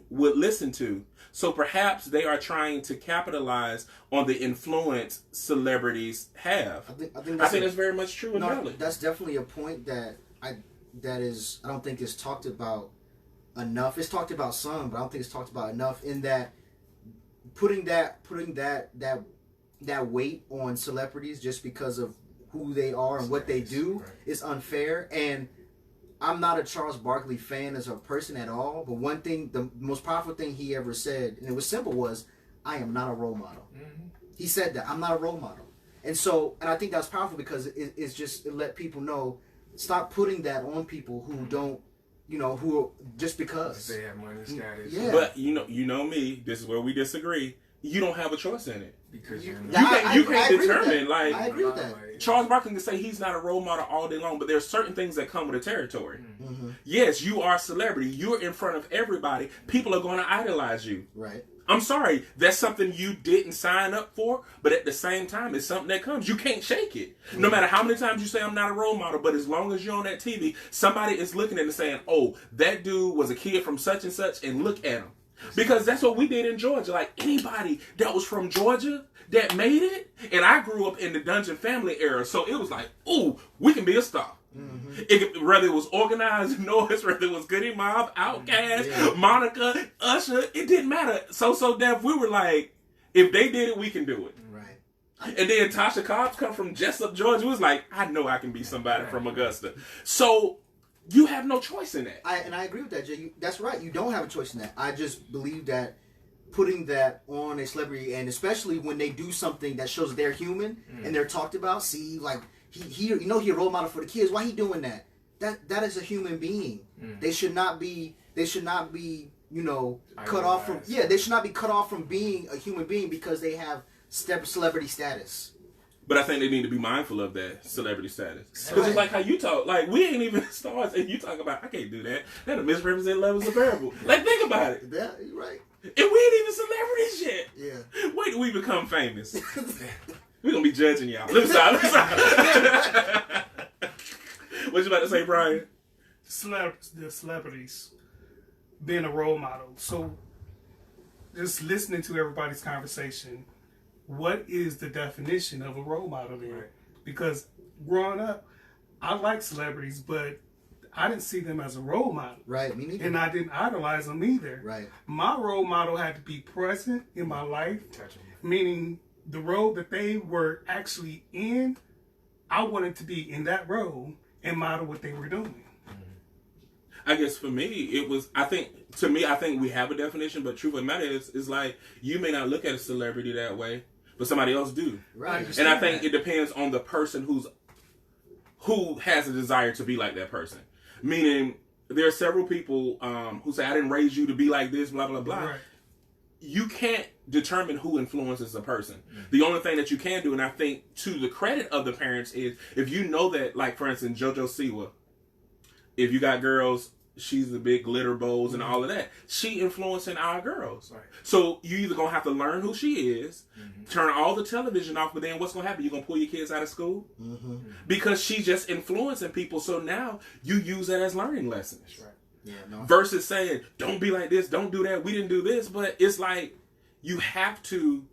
would listen to. So perhaps they are trying to capitalize on the influence celebrities have. I think that's very much true and valid. That's definitely a point that I don't think is talked about enough. It's talked about some, but I don't think it's talked about enough. In that putting that weight on celebrities just because of who they are and what they do is unfair. And I'm not a Charles Barkley fan as a person at all, but one thing, the most powerful thing he ever said, and it was simple, was, I am not a role model. Mm-hmm. He said that, I'm not a role model. And I think that's powerful because it let people know, stop putting that on people who don't, who just because. They have money status. Yeah. But you know me, this is where we disagree. You don't have a choice in it. Because you can't determine. Like, I agree with that. Charles Barkley can say he's not a role model all day long, but there's certain things that come with the territory. Mm-hmm. Yes, you are a celebrity. You're in front of everybody. People are going to idolize you. Right. I'm sorry, that's something you didn't sign up for, but at the same time, it's something that comes. You can't shake it. No matter how many times you say I'm not a role model, but as long as you're on that TV, somebody is looking at it and saying, oh, that dude was a kid from such and such, and look at him. Because that's what we did in Georgia. Like, anybody that was from Georgia that made it, and I grew up in the Dungeon family era, so it was like, ooh, we can be a star. Mm-hmm. Whether it was organized noise, whether it was Goody Mob, Outkast, Monica, Usher, it didn't matter. So Def, we were like, if they did it, we can do it. Right. And then Tasha Cobbs come from Jessup, Georgia. It was like, I know I can be somebody from Augusta. So you have no choice in that. I agree with that, Jay. That's right. You don't have a choice in that. I just believe that putting that on a celebrity, and especially when they do something that shows they're human and they're talked about, see, like, he a role model for the kids. Why he doing that? That is a human being. They should not be cut off from they should not be cut off from being a human being because they have celebrity status. But I think they need to be mindful of that celebrity status. Because it's like how you talk. Like, we ain't even stars, and you talk about, I can't do that. That'll misrepresent levels of variable. Like, think about it. Yeah, you're right. And we ain't even celebrities yet. Yeah. Wait till we become famous. We're going to be judging y'all. Let me stop. What you about to say, Brian? The celebrities being a role model. So, just listening to everybody's conversation, what is the definition of a role model then? Right. Because growing up, I like celebrities, but I didn't see them as a role model. Right, me neither. And I didn't idolize them either. Right. My role model had to be present in my life, meaning the role that they were actually in, I wanted to be in that role and model what they were doing. I guess for me, it was, I think we have a definition, but truth of the matter is like, you may not look at a celebrity that way, but somebody else do. Right. And I think it depends on the person who has a desire to be like that person. Meaning, there are several people who say, I didn't raise you to be like this, blah, blah, blah. Right. You can't determine who influences a person. The only thing that you can do, and I think to the credit of the parents, is if you know that, like, for instance, JoJo Siwa, if you got girls, she's the big glitter bows and all of that. She influencing our girls. Right. So you either going to have to learn who she is, turn all the television off, but then what's going to happen? You're going to pull your kids out of school? Because she's just influencing people. So now you use that as learning lessons. Right. Yeah, no. Versus saying, don't be like this, don't do that, we didn't do this. But it's like, you have to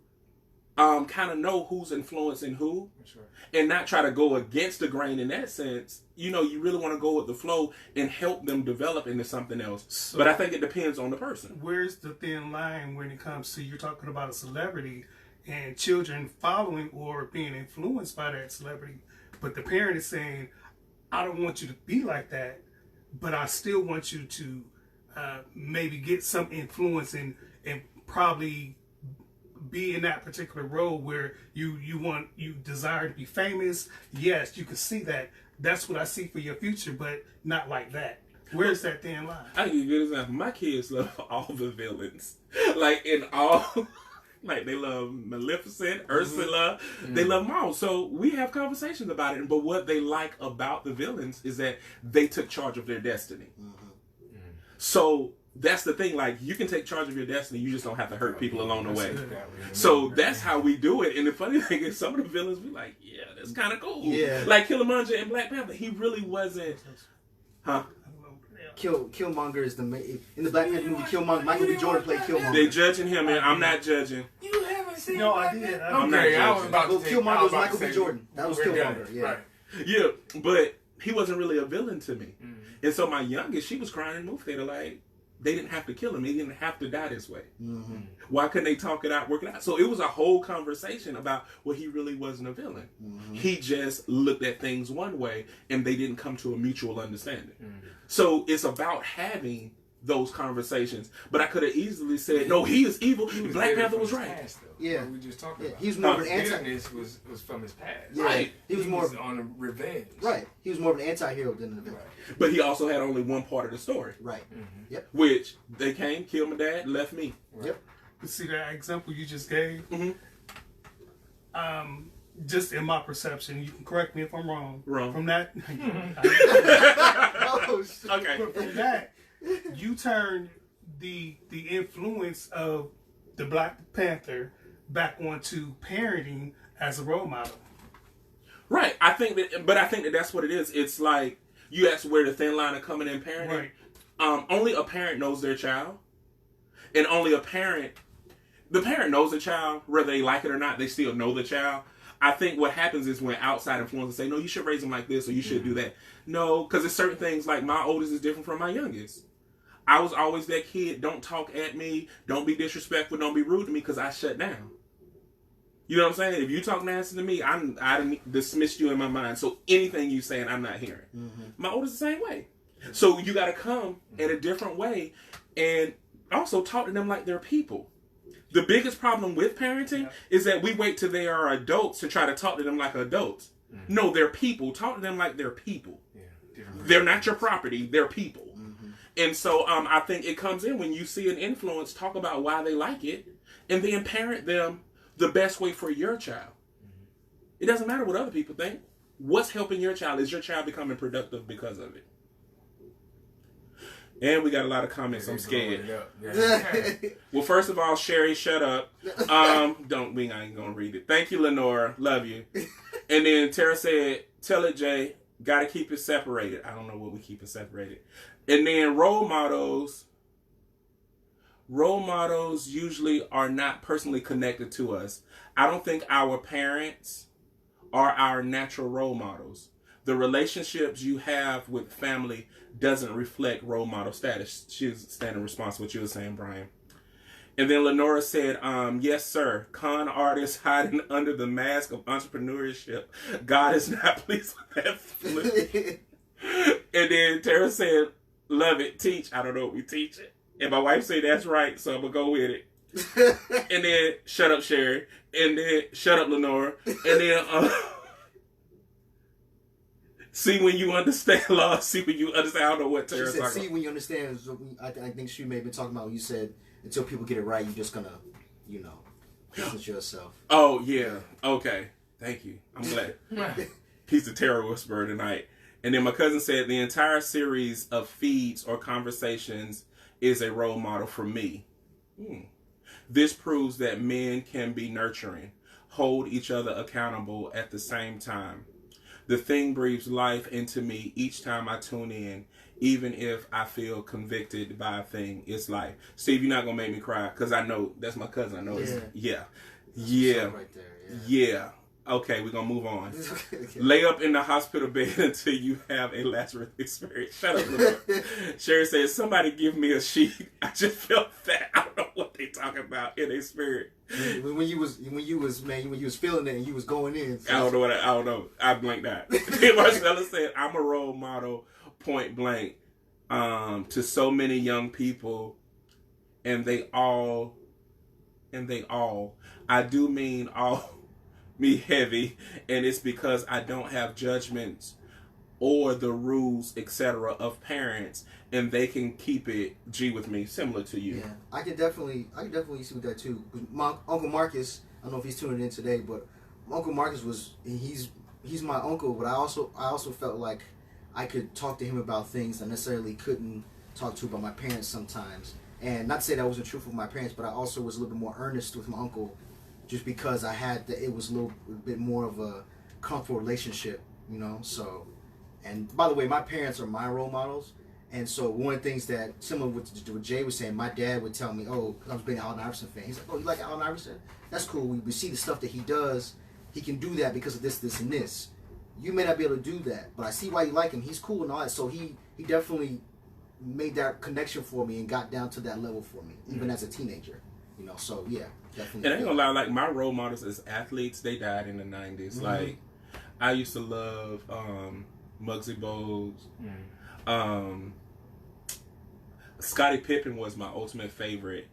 kind of know who's influencing who, sure, and not try to go against the grain in that sense. You know, you really want to go with the flow and help them develop into something else. So, but I think it depends on the person. Where's the thin line when it comes to, you're talking about a celebrity and children following or being influenced by that celebrity, but the parent is saying, I don't want you to be like that, but I still want you to maybe get some influence and probably be in that particular role where you desire to be famous. Yes, you can see that. That's what I see for your future, but not like that. Where's that thin line? I give you a good example. My kids love all the villains. Like in all, like they love Maleficent, Ursula. Mm-hmm. They love them all. So we have conversations about it. But what they like about the villains is that they took charge of their destiny. Mm-hmm. So that's the thing. Like, you can take charge of your destiny. You just don't have to hurt people along the way. So that's how we do it. And the funny thing is, some of the villains, we like, yeah, that's kind of cool. Yeah. Like Killmonger in Black Panther, he really wasn't, huh? Killmonger is in the Black Panther movie. Killmonger, Michael B. Jordan played Killmonger. They're judging him, and I'm not judging. You haven't seen? No, I did. I'm not judging. Killmonger was Michael B. Jordan. That was Killmonger. Yeah. Right. Yeah, but he wasn't really a villain to me. Mm-hmm. And so my youngest, she was crying in the movie theater like, they didn't have to kill him. He didn't have to die this way. Mm-hmm. Why couldn't they talk it out, work it out? So it was a whole conversation about, well, he really wasn't a villain. Mm-hmm. He just looked at things one way, and they didn't come to a mutual understanding. Mm-hmm. So it's about having those conversations. But I could have easily said, no, he is evil. Black Panther was right. Past, yeah, we just talked about. He was more of an anti-villainess was from his past. Yeah. Right. He was more on a revenge. Right. He was more of an anti-hero than a villain. Right. But he also had only one part of the story. Right. Mm-hmm. Yep. Which they came, killed my dad, left me. Right. Yep. You see that example you just gave? Mm-hmm. Just in my perception, you can correct me if I'm wrong. Wrong. From that, okay. From that, you turn the influence of the Black Panther back onto parenting as a role model. Right. I think that that's what it is. It's like, you asked where the thin line of coming in parenting. Right. Only a parent knows their child, and only the parent knows the child, whether they like it or not. They still know the child. I think what happens is when outside influencers say, no, you should raise them like this, or you should do that. No, because there's certain things, like my oldest is different from my youngest. I was always that kid, don't talk at me, don't be disrespectful, don't be rude to me, because I shut down. You know what I'm saying? If you talk nasty to me, I dismissed you in my mind. So anything you saying, I'm not hearing. Mm-hmm. My oldest is the same way. So you got to come in a different way and also talk to them like they're people. The biggest problem with parenting is that we wait till they are adults to try to talk to them like adults. Mm-hmm. No, they're people. Talk to them like they're people. Yeah, they're not your property. They're people. Mm-hmm. And so I think it comes in when you see an influence, talk about why they like it, and then parent them the best way for your child. Mm-hmm. It doesn't matter what other people think. What's helping your child? Is your child becoming productive because of it? And we got a lot of comments. I'm scared. Well, first of all, Sherry, shut up. I ain't gonna read it. Thank you, Lenora. Love you. And then Tara said, tell it, Jay. Gotta keep it separated. I don't know what we keep it separated. And then role models usually are not personally connected to us. I don't think our parents are our natural role models. The relationships you have with family doesn't reflect role model status. She's standing response to what you were saying, Brian. And then Lenora said, yes, sir. Con artists hiding under the mask of entrepreneurship. God is not pleased with that flip. And then Tara said, love it, teach. I don't know what we teach it. And my wife said, that's right, so I'm going to go with it. And then, shut up, Sherry. And then, shut up, Lenora. And then, see when you understand law, see when you understand. I don't know what Tara's talking about. See when you understand. I think she may have been talking about when you said, until people get it right, you're just going to, distance yourself. Oh, yeah. Okay. Thank you. I'm glad. He's the terror whisperer tonight. And then my cousin said, the entire series of feeds or conversations is a role model for me. This proves that men can be nurturing, hold each other accountable at the same time. The thing breathes life into me each time I tune in, even if I feel convicted by a thing. It's life. Steve, you're not gonna make me cry because I know that's my cousin. I know it's right there, yeah. Okay, we're gonna move on. Okay. Lay up in the hospital bed until you have a Lazarus experience. Shut up, Lord. Sherry says, somebody give me a sheet. I just felt that. I don't know what they talking about in their spirit. When you was feeling it and you was going in. I don't know. I blanked out. Marcella said, I'm a role model, point blank, to so many young people, and they all, I do mean all, me heavy, and it's because I don't have judgments or the rules, etc. of parents, and they can keep it G with me, similar to you. Yeah, I can definitely see with that too. My Uncle Marcus, I don't know if he's tuning in today, but my Uncle Marcus he's my uncle, but I also felt like I could talk to him about things I necessarily couldn't talk to about my parents sometimes. And not to say that I wasn't truthful with my parents, but I also was a little bit more earnest with my uncle, just because it was a little bit more of a comfortable relationship, you know. So, and by the way, my parents are my role models, and so one of the things that, similar with what Jay was saying, my dad would tell me, oh, I was being an Allen Iverson fan. He's like, oh, you like Allen Iverson? That's cool. We see the stuff that he does. He can do that because of this, this, and this. You may not be able to do that, but I see why you like him. He's cool and all that. So he definitely made that connection for me and got down to that level for me, even as a teenager. You know, so yeah, definitely. And I ain't gonna lie, like my role models as athletes, they died in the 90s. Mm-hmm. Like I used to love Muggsy Bogues. Mm-hmm. Scottie Pippen was my ultimate favorite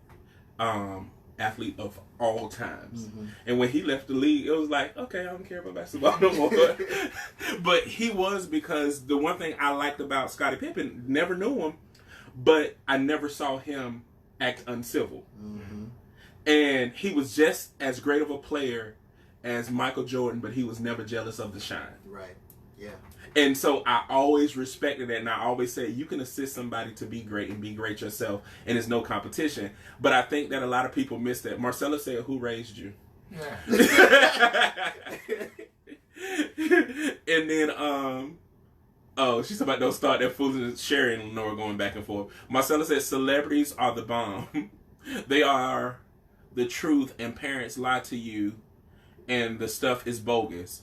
athlete of all times. Mm-hmm. And when he left the league, it was like, okay, I don't care about basketball no more. But he was, because the one thing I liked about Scottie Pippen, never knew him, but I never saw him act uncivil. Mm-hmm. And he was just as great of a player as Michael Jordan, but he was never jealous of the shine. Right. Yeah. And so I always respected that, and I always say you can assist somebody to be great and be great yourself, and there's no competition. But I think that a lot of people miss that. Marcella said, "Who raised you?" Yeah. And then, she's about to start that fooling. Sherry and Lenore going back and forth. Marcella said, "Celebrities are the bomb. They are the truth, and parents lie to you, and the stuff is bogus."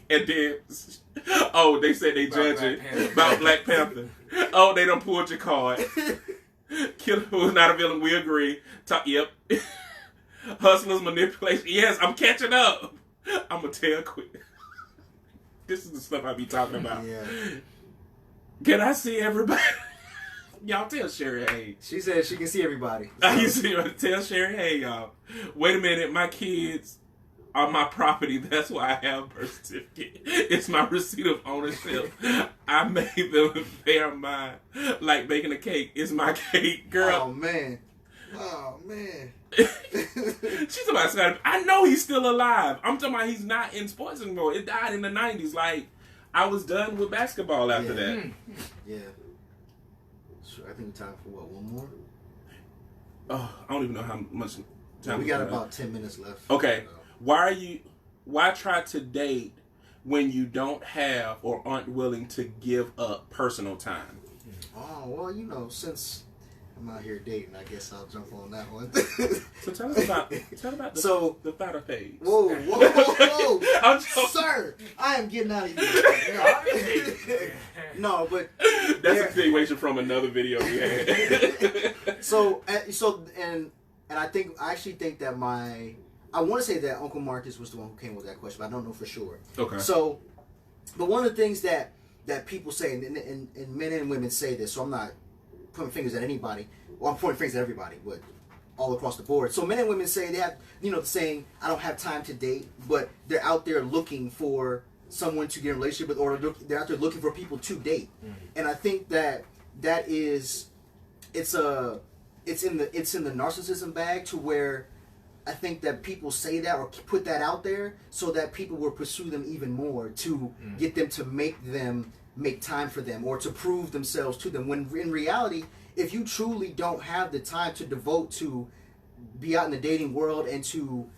And then, they said they judge it about Black Panther. Oh, they done pulled your card. Killer who's not a villain, we agree. Yep. Hustlers, manipulation. Yes, I'm catching up. I'm going to tell quick. This is the stuff I be talking about. Yeah. Can I see everybody? Y'all tell Sherry, hey. She said she can see everybody. Tell Sherry, hey, y'all. Wait a minute, my kids are my property. That's why I have a birth certificate. It's my receipt of ownership. I made them. They are mine. Like baking a cake. It's my cake, girl. Oh man. She's about Scottie. I know he's still alive. I'm talking about he's not in sports anymore. It died in the 90s. Like, I was done with basketball after that. Yeah. So I think time for one more? Oh, I don't even know how much time we got about 10 minutes left. Okay. Why try to date when you don't have or aren't willing to give up personal time? Oh, well, since I'm out here dating, I guess I'll jump on that one. So tell about the thought page. Whoa. Sir, I am getting out of here. No, but that's a continuation from another video we had. I actually think that I want to say that Uncle Marcus was the one who came with that question, but I don't know for sure. Okay. So, but one of the things that people say, and men and women say this, so I'm not pointing fingers at anybody. Well, I'm pointing fingers at everybody, but all across the board. So men and women say they have, the saying, I don't have time to date, but they're out there looking for someone to get in a relationship with, or they're out there looking for people to date. Mm-hmm. And I think that is, it's in the narcissism bag, to where I think that people say that or put that out there so that people will pursue them even more to get them to make time for them or to prove themselves to them. When in reality, if you truly don't have the time to devote to be out in the dating world and to,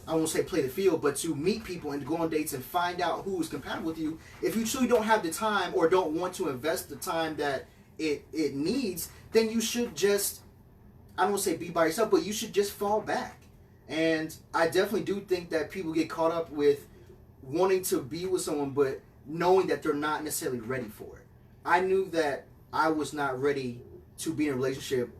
I won't say play the field, but to meet people and to go on dates and find out who is compatible with you. If you truly don't have the time or don't want to invest the time that it needs, then you should just, I don't want to say be by yourself, but you should just fall back. And I definitely do think that people get caught up with wanting to be with someone, but knowing that they're not necessarily ready for it. I knew that I was not ready to be in a relationship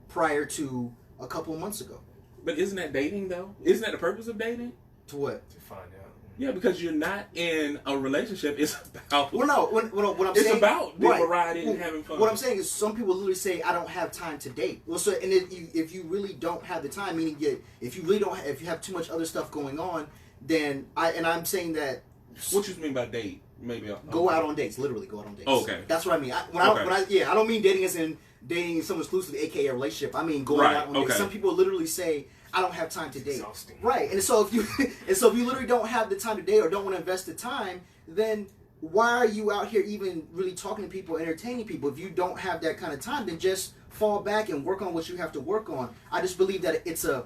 prior to a couple of months ago. But isn't that dating, though? Isn't that the purpose of dating? To what? To find out. Yeah, because you're not in a relationship. It's about... Well, no, what I'm it's saying... It's about the right. variety and having fun. What I'm saying is some people literally say, I don't have time to date. Well, so, and if you really don't have the time, meaning if you have too much other stuff going on, then I'm saying that... What you mean by date? Maybe go out on dates. Literally go out on dates. Oh, okay. That's what I mean. I don't mean dating as in dating someone exclusively, aka a relationship. I mean going out on dates. Some people literally say, I don't have time to date. Exhausting. Right. And so if you literally don't have the time to date or don't want to invest the time, then why are you out here even really talking to people, entertaining people? If you don't have that kind of time, then just fall back and work on what you have to work on. I just believe that it's a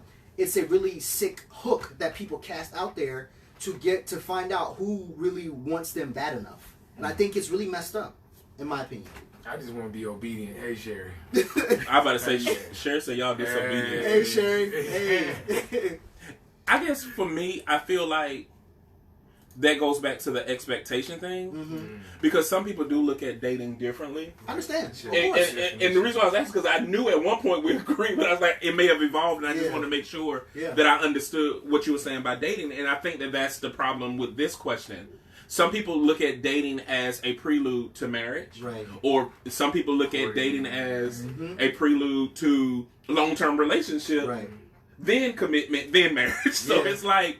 really sick hook that people cast out there to find out who really wants them bad enough. And I think it's really messed up, in my opinion. I just want to be obedient. Hey, Sherry. I about to say, Sherry said y'all disobedient. Hey, Sherry. Hey. I guess for me, I feel like that goes back to the expectation thing. Because some people do look at dating differently. I understand. And the reason why I was asking is because I knew at one point we agreed, but I was like, it may have evolved, and I just wanted to make sure that I understood what you were saying by dating. And I think that that's the problem with this question. Some people look at dating as a prelude to marriage. Right. Or some people look at dating as a prelude to long-term relationship. Right. Then commitment, then marriage. So it's like,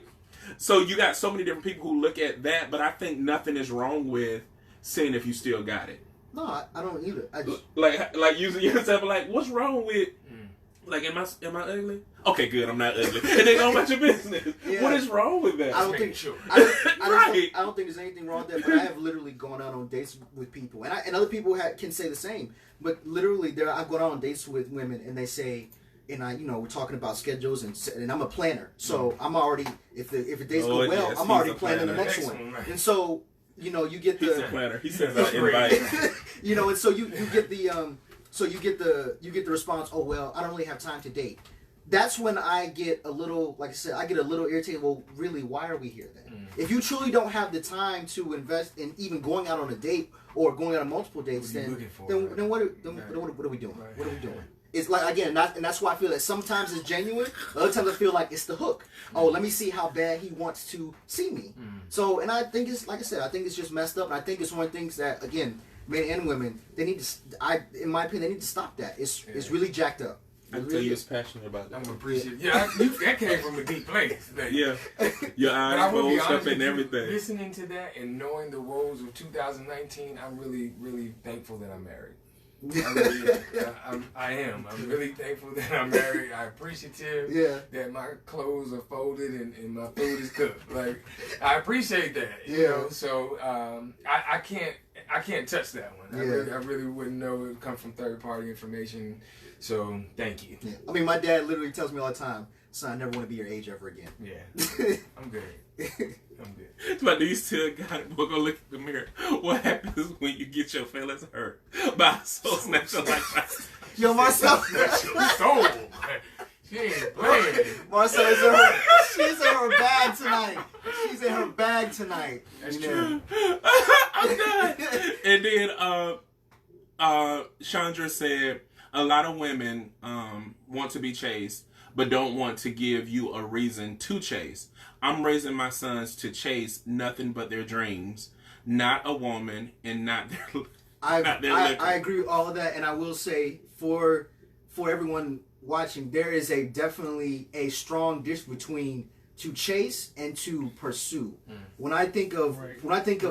so you got so many different people who look at that, but I think nothing is wrong with seeing if you still got it. No, I don't either. I just... like using yourself, like, what's wrong with, like, am I ugly? Okay, good, I'm not ugly. And then go about your business. What is wrong with that? I don't think I don't think there's anything wrong with that, but I have literally gone out on dates with people, and other people can say the same. But literally, I've gone out on dates with women, and they say, and we're talking about schedules, and I'm a planner, so I'm already, if the dates go well, I'm already planning the next one. Right. And so you get the... He's a planner. He sends out invites. And so you get the you get the response, oh well, I don't really have time to date. That's when I get a little, like I said, I get a little irritated. Well, really, why are we here then? If you truly don't have the time to invest in even going out on a date or going out on multiple dates, then what are we doing? Right. What are we doing? It's like, again, and that's why I feel that sometimes it's genuine. Other times I feel like it's the hook. Oh, let me see how bad he wants to see me. So, and I think it's, like I said, I think it's just messed up. And I think it's one of the things that, again, men and women, they need to, in my opinion, they need to stop that. It's really jacked up. I can tell you was passionate about that. I'm appreciative. Yeah, that came from a deep place. Yeah. Your eyes closed up and everything. Listening to that and knowing the woes of 2019, I'm really, really thankful that I'm married. I am. I'm really thankful that I'm married. I'm appreciative that my clothes are folded and my food is cooked. Like, I appreciate that. You know. So I can't touch that one. I really wouldn't know it would come from third party information. So thank you. I mean, my dad literally tells me all the time, son, I never want to be your age ever again. Yeah. I'm good. I'm good. But do you still got it? We're gonna look in the mirror. What happens when you get your feelings hurt by a soul snatcher like that? Yo, Marcel. Soul. She ain't playing. Marcel, she's in her bag tonight. She's in her bag tonight. That's true. I'm done. And then Chandra said, a lot of women want to be chased, but don't want to give you a reason to chase. I'm raising my sons to chase nothing but their dreams, not a woman, and not their. I agree with all of that, and I will say for everyone watching, there is definitely a strong difference between to chase and to pursue. When I think of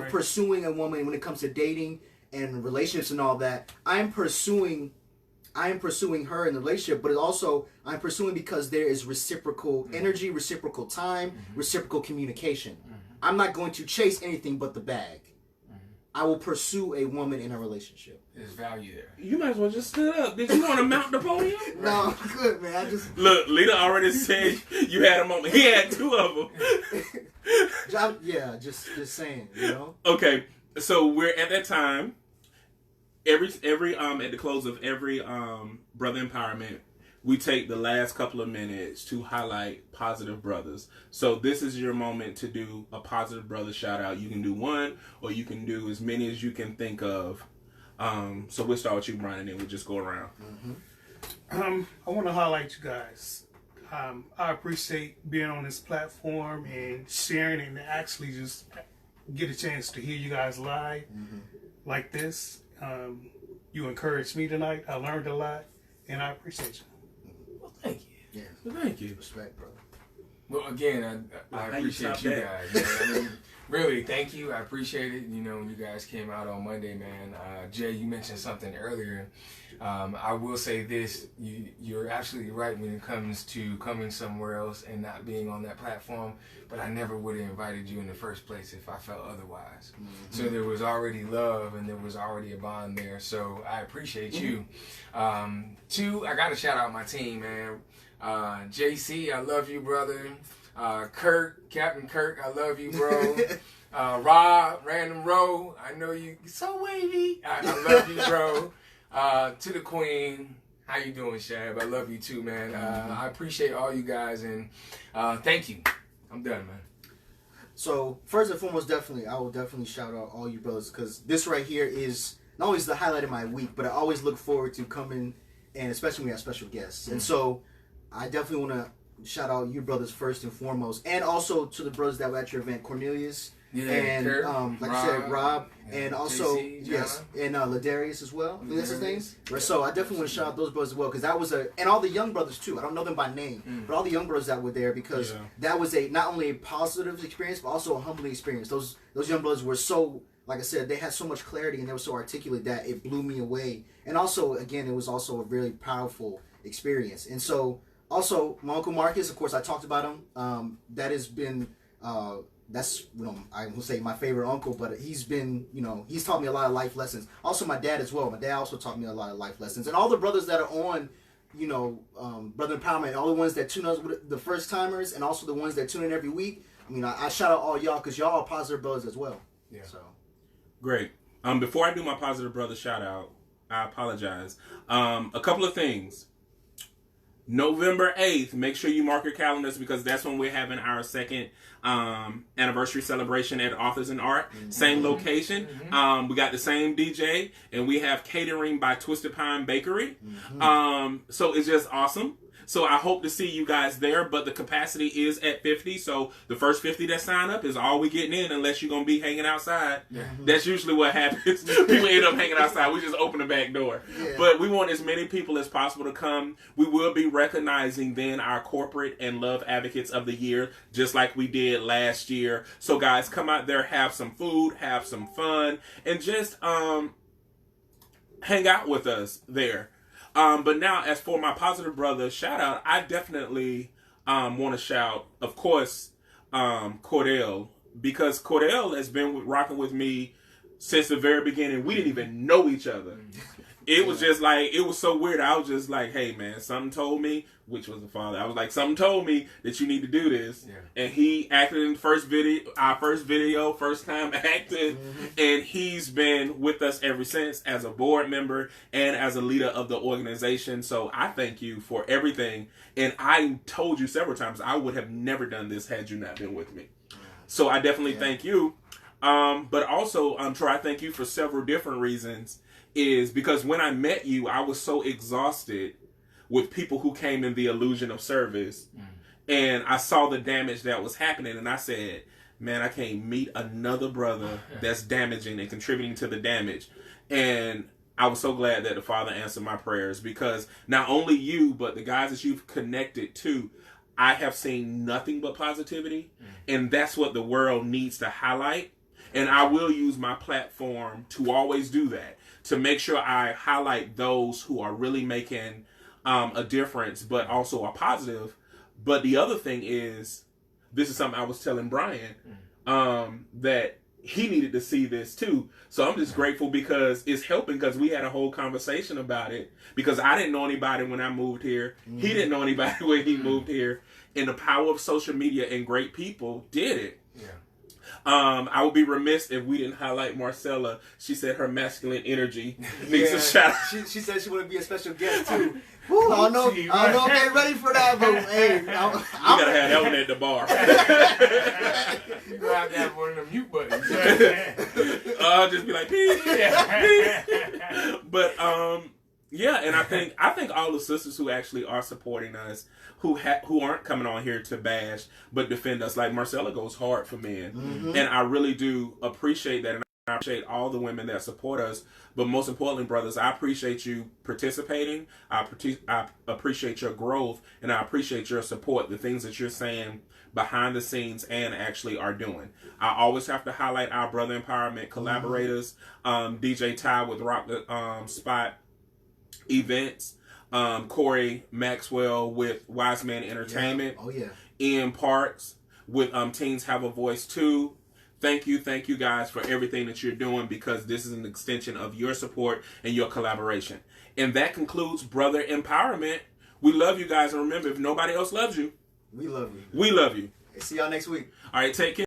pursuing a woman when it comes to dating and relationships and all that, I am pursuing her in the relationship, but also I'm pursuing because there is reciprocal energy, reciprocal time, reciprocal communication. I'm not going to chase anything but the bag. I will pursue a woman in a relationship. There's value there. You might as well just stood up. Did you want to mount the podium? No, I'm good, man. I just look. Lita already said you had a moment. He had two of them. yeah, just saying, you know. Okay, so we're at that time. Every at the close of every brother empowerment, we take the last couple of minutes to highlight positive brothers. So this is your moment to do a positive brother shout out. You can do one, or you can do as many as you can think of. So we'll start with you, Brian, and then we'll just go around. I want to highlight you guys. I appreciate being on this platform and sharing and actually just get a chance to hear you guys live like this. You encouraged me tonight. I learned a lot, and I appreciate you. Well, thank you. Yeah. Well, thank you. Respect, brother. Well, again, I appreciate you guys. Man. I mean, really, thank you. I appreciate it. You know, when you guys came out on Monday, man. Jay, you mentioned something earlier. I will say this. You're absolutely right when it comes to coming somewhere else and not being on that platform. But I never would have invited you in the first place if I felt otherwise. So there was already love and there was already a bond there. So I appreciate you. Two, I got to shout out my team, man. JC, I love you, brother. Kirk, Captain Kirk, I love you, bro. Rob, Random Row, I know you so wavy. I love you, bro. To the Queen, how you doing, Shab? I love you too, man. I appreciate all you guys and thank you. I'm done, man. So first and foremost, I will definitely shout out all you brothers, because this right here is not always the highlight of my week, but I always look forward to coming, and especially when we have special guests. And so I definitely want to shout out you brothers first and foremost, and also to the brothers that were at your event, Cornelius, and Kurt, like Rob, I said, Rob, and also JC, yes, and Ladarius as well. I think that's his name. So I definitely want to shout out those brothers as well, because that was and all the young brothers too. I don't know them by name, but all the young brothers that were there, because that was not only a positive experience but also a humbling experience. Those young brothers were so, like I said, they had so much clarity and they were so articulate that it blew me away. And also, again, it was also a really powerful experience. And so, also, my Uncle Marcus, of course, I talked about him. That has been, that's, I will say my favorite uncle, but he's been, he's taught me a lot of life lessons. Also, my dad as well. My dad also taught me a lot of life lessons. And all the brothers that are on, Brother Empowerment, all the ones that tune us, the first timers, and also the ones that tune in every week. I shout out all y'all, because y'all are positive brothers as well. Yeah. So. Great. Before I do my positive brother shout out, I apologize. A couple of things. November 8th, make sure you mark your calendars, because that's when we're having our second anniversary celebration at Authors and Art. Same location. We got the same DJ, and we have catering by Twisted Pine Bakery. So it's just awesome. So I hope to see you guys there, but the capacity is at 50, so the first 50 that sign up is all we getting in, unless you're going to be hanging outside. That's usually what happens. People end up hanging outside. We just open the back door. But we want as many people as possible to come. We will be recognizing then our corporate and love advocates of the year, just like we did last year. So guys, come out there, have some food, have some fun, and just hang out with us there. But now, as for my positive brother shout out, I definitely want to shout, of course, Cordell, because Cordell has been rocking with me since the very beginning. We didn't even know each other. It was just like, it was so weird. I was just like, hey man, something told me, which was the father. I was like, something told me that you need to do this. And he acted in our first video, first time acting. And he's been with us ever since as a board member and as a leader of the organization. So I thank you for everything. And I told you several times, I would have never done this had you not been with me. So I definitely thank you. But also, Troy, I thank you for several different reasons. Is because when I met you, I was so exhausted with people who came in the illusion of service. And I saw the damage that was happening. And I said, man, I can't meet another brother that's damaging and contributing to the damage. And I was so glad that the Father answered my prayers, because not only you, but the guys that you've connected to, I have seen nothing but positivity. And that's what the world needs to highlight. And I will use my platform to always do that, to make sure I highlight those who are really making a difference, but also are positive. But the other thing is, this is something I was telling Brian, that he needed to see this too. So I'm just grateful because it's helping, because we had a whole conversation about it, because I didn't know anybody when I moved here. He didn't know anybody when he moved here. And the power of social media and great people did it. Yeah. I would be remiss if we didn't highlight Marcella. She said her masculine energy needs a shout out. She said she wanted to be a special guest too. Woo, I don't know if they're ready for that, but hey, You gotta have that one at the bar. You gonna have to have one of them mute buttons. Just be like, beep, beep. But yeah, and I think all the sisters who actually are supporting us, who aren't coming on here to bash but defend us, like Marcella goes hard for men, and I really do appreciate that, and I appreciate all the women that support us. But most importantly, brothers, I appreciate you participating. I appreciate your growth, and I appreciate your support, the things that you're saying behind the scenes and actually are doing. I always have to highlight our Brother Empowerment collaborators, DJ Ty with Rock the Spot Events, Corey Maxwell with Wise Man Entertainment, Ian Parks with Teens Have a Voice Too. Thank you guys for everything that you're doing, because this is an extension of your support and your collaboration. And that concludes Brother Empowerment. We love you guys, and remember, if nobody else loves you, we love you. We love you. See y'all next week. All right, take care.